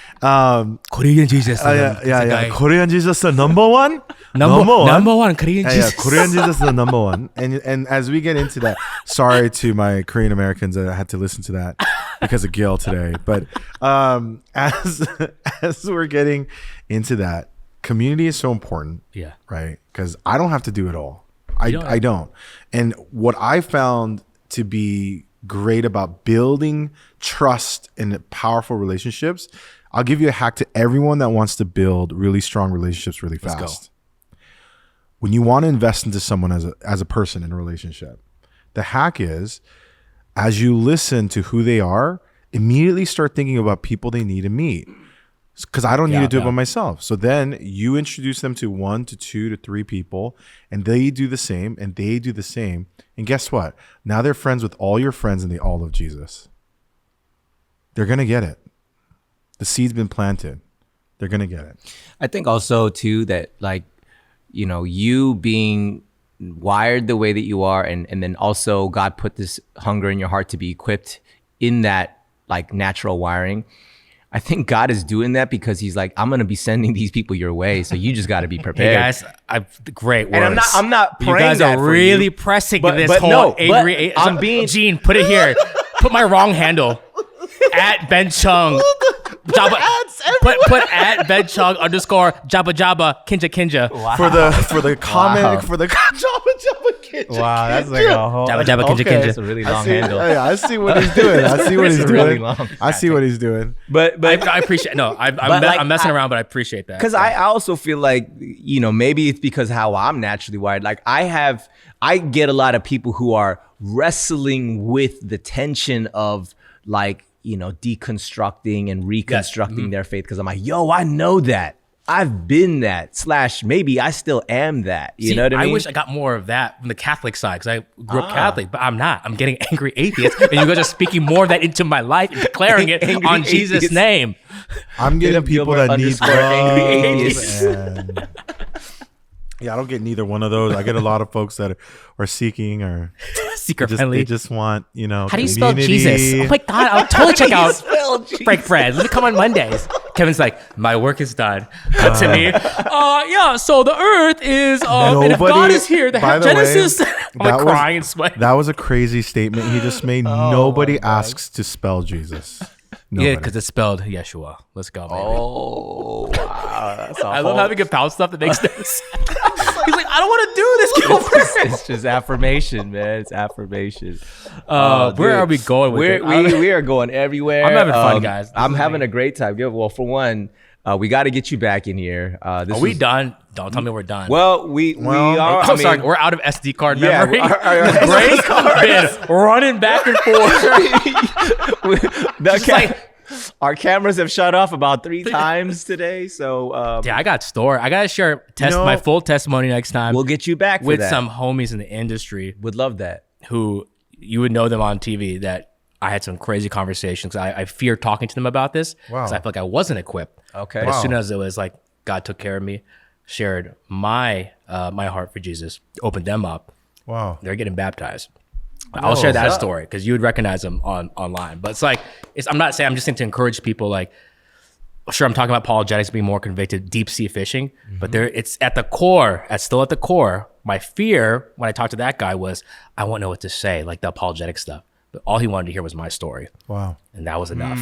Korean Jesus. Korean Jesus the number one. Number one Korean Yeah, Jesus. Korean Jesus is the number one. And as we get into that, sorry to my Korean Americans that I had to listen to that because of Gil today. But as we're getting into that, community is so important. Yeah. Right? Because I don't have to do it all. I don't. And what I found to be great about building trust and powerful relationships, I'll give you a hack to everyone that wants to build really strong relationships really fast. Let's go. When you want to invest into someone as a person in a relationship, the hack is, as you listen to who they are, immediately start thinking about people they need to meet. Because I don't need to do it by myself. So then you introduce them to 1 to 2 to 3 people, and they do the same, and they do the same. And guess what? Now they're friends with all your friends, and they all love Jesus. They're going to get it. The seed's been planted. They're going to get it. I think also too that like, you know, you being wired the way that you are, and then also God put this hunger in your heart to be equipped in that like natural wiring. I think God is doing that because he's like, I'm going to be sending these people your way. So you just got to be prepared. Hey guys, great words. And I'm not praying you guys that are for really you. pressing But- this but whole no, angry. but I'm being- Gene, put it here. Put my wrong handle. At Ben Chung. Jabba, put at Ben Chung _ Jabba Kinja. Wow. For the comment for the Jabba Kinja. Wow, that's like a whole Jabba Kinja. That's a really long handle. I see what he's doing. I see what he's It's doing. really long. I see what he's doing. But I appreciate. No, I'm messing around, but I appreciate that. Because I also feel like, you know, maybe it's because how I'm naturally wired. Like I get a lot of people who are wrestling with the tension of like, you know, deconstructing and reconstructing their faith. Because I'm like, yo, I know that. I've been that. / maybe I still am that. You know what I mean? I wish I got more of that from the Catholic side because I grew up Catholic, but I'm not. I'm getting angry atheist, and you guys are speaking more of that into my life and declaring it Angry on Jesus' atheist. name. I'm getting people that need Gilbert _ angry love. atheist. And yeah, I don't get neither one of those. I get a lot of folks that are seeking or Seeker they friendly. just want, you know, How do you spell community. Jesus? Oh my God, I'll totally check out Jesus? Break Bread. Let me come on Mondays. Kevin's like, my work is done. Cut to me. Yeah, so the earth is, and if God is here, by the Genesis. way, I'm like that crying and sweating. That was a crazy statement he just made. Nobody asks to spell Jesus. Nobody. Yeah, because it's spelled Yeshua. Let's go, baby. Oh, wow. That's a I love whole- having a pound stuff that makes sense. He's like, I don't want to do this, Gilbert. It's just affirmation, man. It's affirmation. Where Dude, are we going with it? we are going everywhere. I'm having fun, guys. This I'm is having me. a great time. Well, for one, we got to get you back in here. Are we done? Don't tell me we're done. Well, we are. I'm sorry, we're out of SD card yeah, memory. our Brain's been running back and forth. Our cameras have shut off about 3 times today, so Yeah, I got story. I gotta share my full testimony next time. we'll get you back for with that. some homies in the industry Would love that. who you would know them on TV that I had some crazy conversations. I fear talking to them about this because I feel like I wasn't equipped. Okay. But as soon as it was like God took care of me, shared my my heart for Jesus, opened them up, Wow. they're getting baptized. I'll share that story because you would recognize them online. But I'm not saying, I'm just saying to encourage people. Like, sure, I'm talking about apologetics being more convicted, deep sea fishing, but it's at the core. Still at the core. My fear when I talked to that guy was I won't know what to say, like the apologetic stuff. But all he wanted to hear was my story. Wow. And that was enough.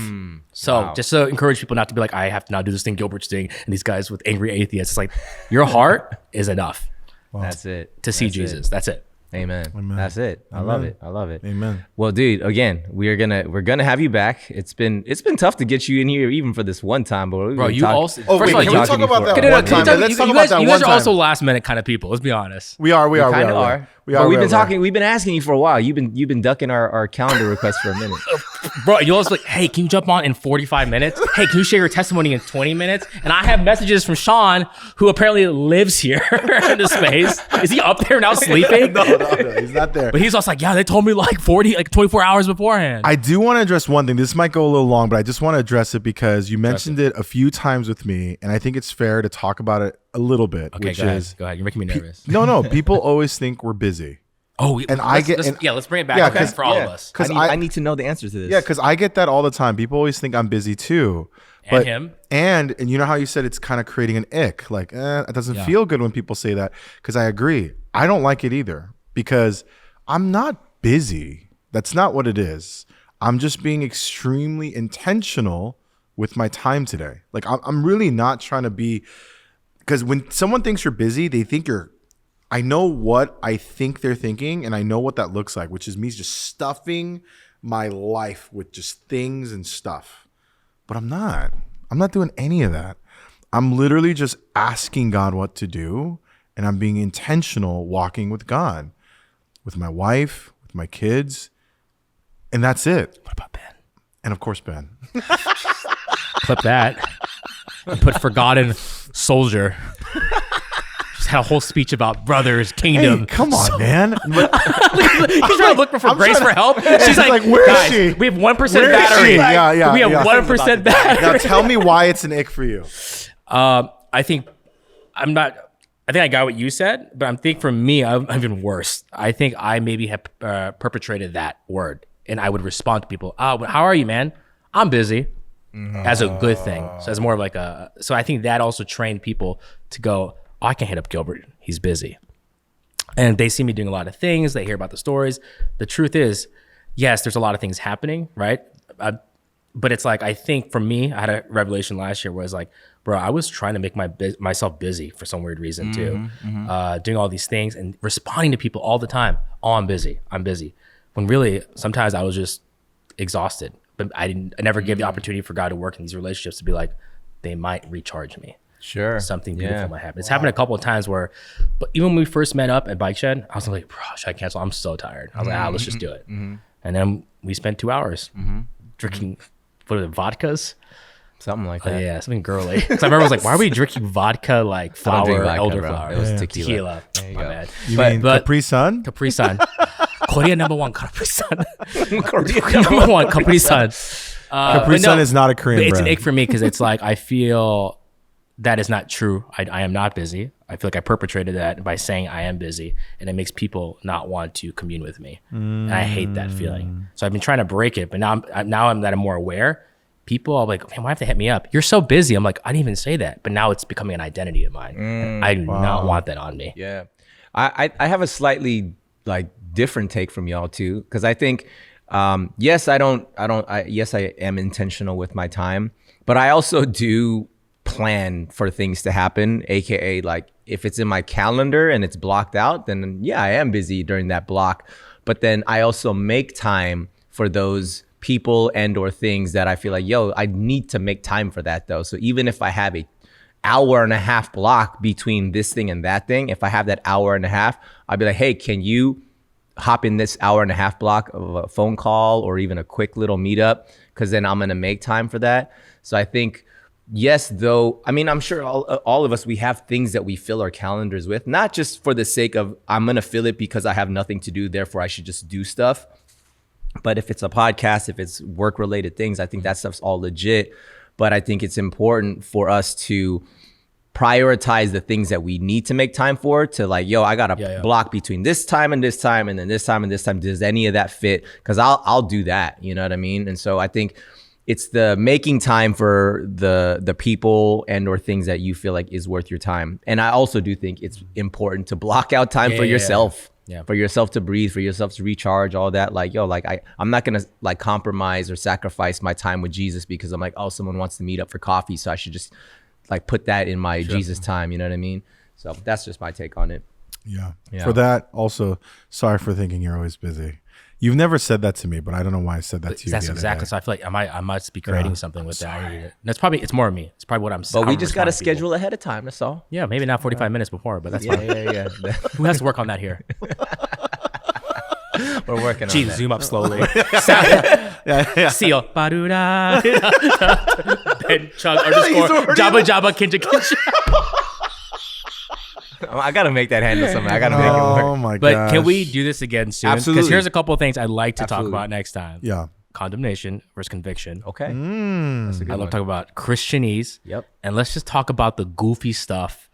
So just to encourage people not to be like, I have to now do this thing Gilbert's doing, and these guys with angry atheists. It's like your heart is enough That's it. to see That's Jesus. It. That's it. Amen. That's it. I love it. I love it. Amen. Well, dude, again, we're gonna have you back. It's been tough to get you in here even for this one time, but Bro, you also. Oh, first wait, of all, can we you- talk about that Okay, no, one can we time? talk- Let's you talk guys- about that You one guys are time. also last minute kind of people. Let's be honest. We are. kind of are. We are. But we've we been are. talking. We've been asking you for a while. You've been ducking our calendar requests for a minute. Bro, you always like, hey, can you jump on in 45 minutes? Hey, can you share your testimony in 20 minutes? And I have messages from Sean, who apparently lives here in this space. Is he up there now sleeping? No, he's not there. But he's also like, yeah, they told me like 24 hours beforehand. I do want to address one thing. This might go a little long, but I just want to address it because you mentioned it a few times with me, and I think it's fair to talk about it a little bit. Okay, which go is, ahead. Go ahead. You're making me nervous. No. People always think we're busy. Oh, let's bring it back for all of us. Because I need to know the answer to this. Yeah, because I get that all the time. People always think I'm busy too. And him. And you know how you said it's kind of creating an ick. Like, it doesn't feel good when people say that. Because I agree. I don't like it either. Because I'm not busy. That's not what it is. I'm just being extremely intentional with my time today. Like, I'm really not trying to be... Because when someone thinks you're busy, they think you're... I know what I think they're thinking, and I know what that looks like, which is me just stuffing my life with just things and stuff. But I'm not. I'm not doing any of that. I'm literally just asking God what to do, and I'm being intentional walking with God, with my wife, with my kids, and that's it. What about Ben? And of course, Ben. Clip that. And put forgotten soldier. Had a whole speech about brothers, kingdom. Hey, come on, man. He's trying to look for Grace for help. She's like, where is guys, she? we have 1% Where is battery. she? Yeah. We have 1% battery. Now tell me why it's an ick for you. I think I got what you said, but I think for me, I'm even worse. I think I maybe have perpetrated that word, and I would respond to people, how are you, man? I'm busy. As a good thing. So it's more of like so I think that also trained people to go, I can hit up Gilbert. He's busy. And they see me doing a lot of things. They hear about the stories. The truth is, yes, there's a lot of things happening, right? But it's like, I think for me, I had a revelation last year where I was like, bro, I was trying to make myself busy for some weird reason too. Doing all these things and responding to people all the time. Oh, I'm busy. When really, sometimes I was just exhausted. But I never gave the opportunity for God to work in these relationships to be like, they might recharge me. Sure. Something beautiful might happen. It's happened a couple of times where, but even when we first met up at Bike Shed, I was like, bro, should I cancel? I'm so tired. I was like, let's just do it. And then we spent 2 hours drinking, what are it, vodkas? Something like that. Yeah, something girly. Because I remember I was like, why are we drinking vodka like flower, elder bro. flower? It was tequila. There you go. Bad. You mean Capri Sun? Capri Sun. Korea #1 Capri Sun. Korea #1 Capri Sun. Capri Sun is not a Korean brand. It's an ick for me because it's like, I feel that is not true. I am not busy. I feel like I perpetrated that by saying I am busy, and it makes people not want to commune with me. And I hate that feeling. So I've been trying to break it, but now I'm more aware. People are like, man, why have to hit me up? You're so busy. I'm like, I didn't even say that. But now it's becoming an identity of mine. And I do not want that on me. Yeah. I have a slightly like different take from y'all too. Cause I think, yes, I am intentional with my time, but I also do plan for things to happen. AKA like if it's in my calendar and it's blocked out, then yeah, I am busy during that block. But then I also make time for those people and or things that I feel like, yo, I need to make time for that though. So even if I have a hour and a half block between this thing and that thing, if I have that hour and a half, I'd be like, hey, can you hop in this hour and a half block of a phone call or even a quick little meetup? Because then I'm going to make time for that. So I think, yes, though, I mean, I'm sure all of us, we have things that we fill our calendars with, not just for the sake of I'm going to fill it because I have nothing to do, therefore I should just do stuff. But if it's a podcast, if it's work related things, I think that stuff's all legit. But I think it's important for us to prioritize the things that we need to make time for, to like, yo, I got a block between this time and this time, and then this time and this time. Does any of that fit? Because I'll do that. You know what I mean? And so I think it's the making time for the people and or things that you feel like is worth your time. And I also do think it's important to block out time for yourself. Yeah. For yourself to breathe, for yourself to recharge, all that. Like, yo, like I'm not gonna like compromise or sacrifice my time with Jesus because I'm like, oh, someone wants to meet up for coffee, so I should just like put that in my Jesus time. You know what I mean? So that's just my take on it. Yeah. For that, also, sorry for thinking you're always busy. You've never said that to me, but I don't know why I said that to you. That's exactly. So I feel like I might be creating something with that. That's probably, it's more of me. It's probably what I'm saying. But we just got to schedule ahead of time. That's all. Yeah, maybe not 45 minutes before, but that's fine. Yeah. Who has to work on that here? We're working on Gene, that. zoom up slowly. Yeah. Seal. Ba-doo-da. Ben Chung underscore Jabba Jabba Kinja Kinja. I gotta make that handle somehow. I gotta make it work. Oh my god! But can we do this again soon? Absolutely. Because here's a couple of things I'd like to talk Absolutely. about next time. Yeah. Condemnation versus conviction. Okay. That's a good one. I love to talk about Christianese. Yep. And let's just talk about the goofy stuff.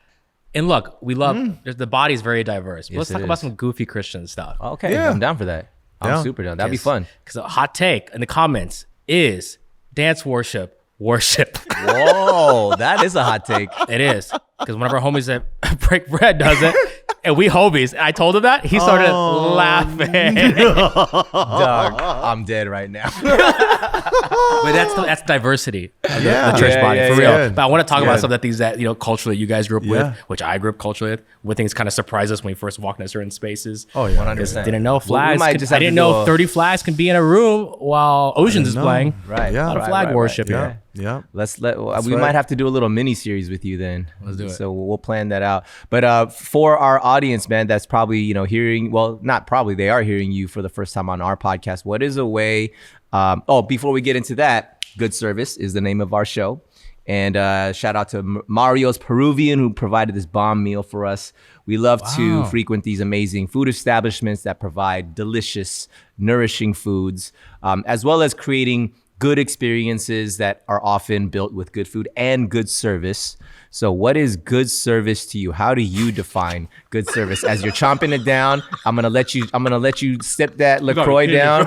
And look, we love the body is very diverse. But let's talk about some goofy Christian stuff. Okay. Yeah. I'm down for that. I'm Yeah. super down. That'd be fun. Because a hot take in the comments is dance worship. Whoa, that is a hot take. It is. Because one of our homies at Break Bread does it. And we homies. And I told him that. He started laughing. Dog, I'm dead right now. But that's diversity of the church body, for real. yeah. But I want to talk Yeah. about some of the things that, culturally you guys grew up Yeah. with, which I grew up culturally with. What things kind of surprised us when we first walked into certain spaces. Oh yeah. 100%. Didn't know We flags. might just have I didn't to do know a- 30 flags can be in a room while Oceans is know. playing. Right. Yeah. A lot of Right, flag right, worship right. here. Yeah. We right. might have to do a little mini series with you then. Let's do it. So we'll plan that out. But for our audience, man, that's probably hearing. Well, not probably. They are hearing you for the first time on our podcast. What is a way? Before we get into that, Good Service is the name of our show. And shout out to Mario's Peruvian, who provided this bomb meal for us. We love to frequent these amazing food establishments that provide delicious, nourishing foods, as well as creating good experiences that are often built with good food and good service. So what is good service to you? How do you define good service? As you're chomping it down, I'm gonna let you sip that LaCroix down.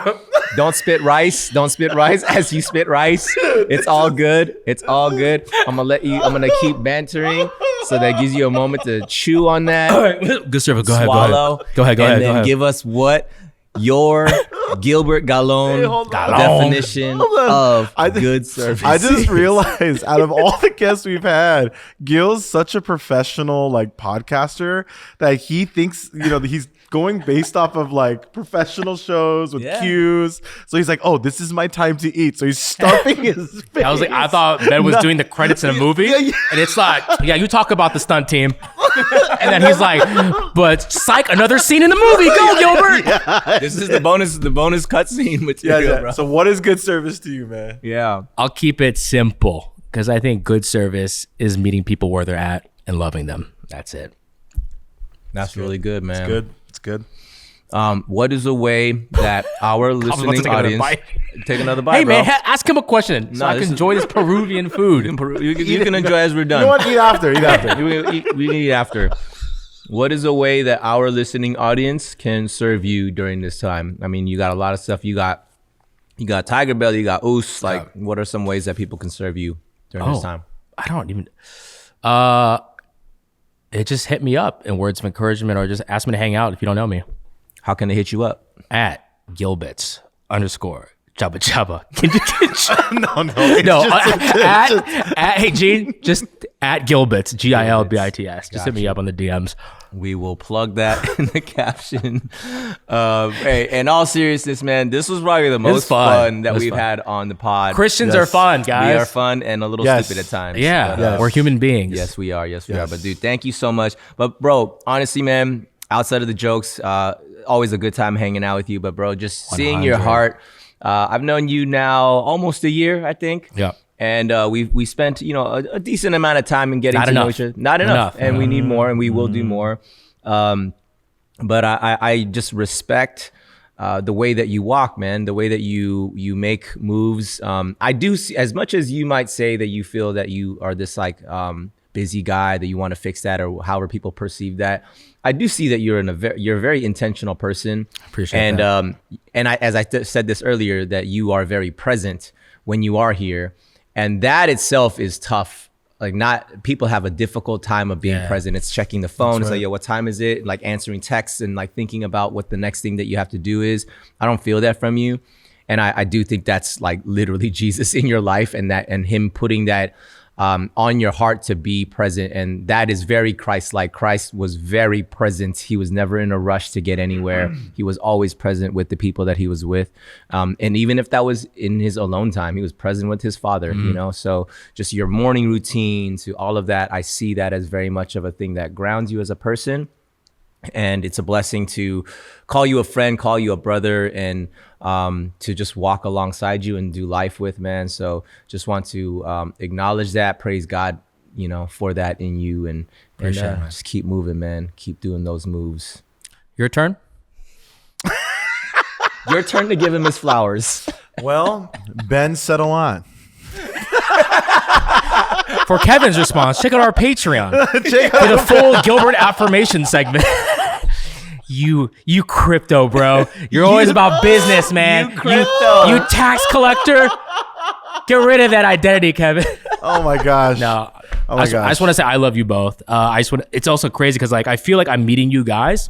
Don't spit rice. As you spit rice. It's all good. I'm gonna keep bantering. So that gives you a moment to chew on that. Good service. Go Swallow. ahead. And then give us what your Gilbert Galon definition of good service. I just realized out of all the guests we've had, Gil's such a professional podcaster that he thinks, he's going based off of professional shows with cues. So he's like, oh, this is my time to eat. So he's stuffing his face. I thought Ben was doing the credits in a movie. And it's like, you talk about the stunt team. And then he's like, but psych, another scene in the movie. Go, Gilbert. This is the bonus cutscene material, bro. So what is good service to you, man? Yeah. I'll keep it simple because I think good service is meeting people where they're at and loving them. That's it. That's really good, man. It's good. What is a way that our listening take another audience bite. take another bite, Hey, bro? man, ask him a question so I can enjoy this Peruvian food. You can enjoy as we're done. You know what? Eat after. We can eat after. What is a way that our listening audience can serve you during this time? I mean, you got a lot of stuff. You got Tiger Belly, you got Oos. What are some ways that people can serve you during this time? I don't even. It just hit me up in words of encouragement or just ask me to hang out if you don't know me. How can they hit you up? At Gilberts _Jabba Jabba. Hey Gene, just at Gilberts GILBITS. Just hit me up on the DMs. We will plug that in the caption. Hey, in all seriousness, man, this was probably the most fun that we've had on the pod. Christians are fun, guys. We are fun and a little stupid at times. Yeah, but, we're human beings. Yes, we are. Yes, we are. But dude, thank you so much. But bro, honestly, man, outside of the jokes, always a good time hanging out with you. But bro, just seeing your heart. I've known you now almost a year, I think. Yeah. And we spent, a decent amount of time in getting to know each other. Not enough. And we need more, and we will do more. But I just respect the way that you walk, man. The way that you make moves. I do see, as much as you might say that you feel that you are this busy guy, that you want to fix that, or however people perceive that. I do see that you're a very intentional person. Appreciate that. And as I said this earlier, that you are very present when you are here. And that itself is tough. People have a difficult time of being present. It's checking the phone. It's like, yo, what time is it? Like answering texts and thinking about what the next thing that you have to do is. I don't feel that from you. And I do think that's literally Jesus in your life, and him putting that on your heart to be present. And that is very Christ-like. Christ was very present. He was never in a rush to get anywhere. He was always present with the people that he was with. And even if that was in his alone time, he was present with his Father, So just your morning routine to all of that, I see that as very much of a thing that grounds you as a person. And it's a blessing to call you a friend, call you a brother, and to just walk alongside you and do life with, man. So just want to acknowledge that, praise God, you know, for that in you, and just keep moving, man. Keep doing those moves. Your turn. Your turn to give him his flowers. Well, Ben, settle on. For Kevin's response, check out our Patreon for the full Gilbert affirmation segment. You crypto, bro. You're always about business, man. You tax collector. Get rid of that identity, Kevin. Oh my gosh. No. Oh my gosh. I just want to say I love you both. It's also crazy because like I feel like I'm meeting you guys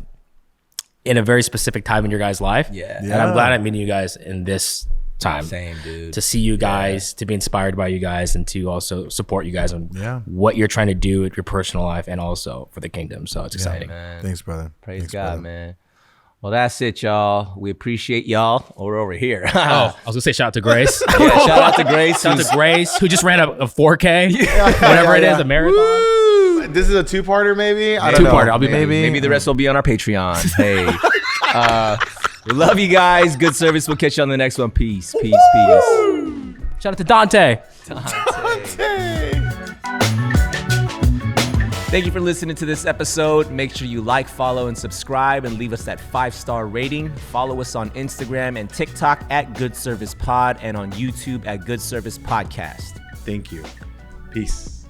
in a very specific time in your guys' life. Yeah. And I'm glad I'm meeting you guys in this time. Same, dude. To see you guys, to be inspired by you guys, and to also support you guys on what you're trying to do with your personal life and also for the kingdom. So it's exciting. Man. Thanks, brother. Praise Thanks, God, brother. man. Well, that's it, y'all. We appreciate y'all. We're over here. Oh, I was gonna say shout out to Grace. Yeah, shout out to Grace. Shout out to Grace, who just ran a 4K, whatever it is, a marathon. Woo! This is a two-parter, maybe? I don't know. Two-parter. I'll be Maybe the rest will be on our Patreon. Hey. We love you guys. Good service. We'll catch you on the next one. Peace. Peace. Shout out to Dante. Thank you for listening to this episode. Make sure you like, follow, and subscribe, and leave us that 5-star rating. Follow us on Instagram and TikTok at Good Service Pod, and on YouTube at Good Service Podcast. Thank you. Peace.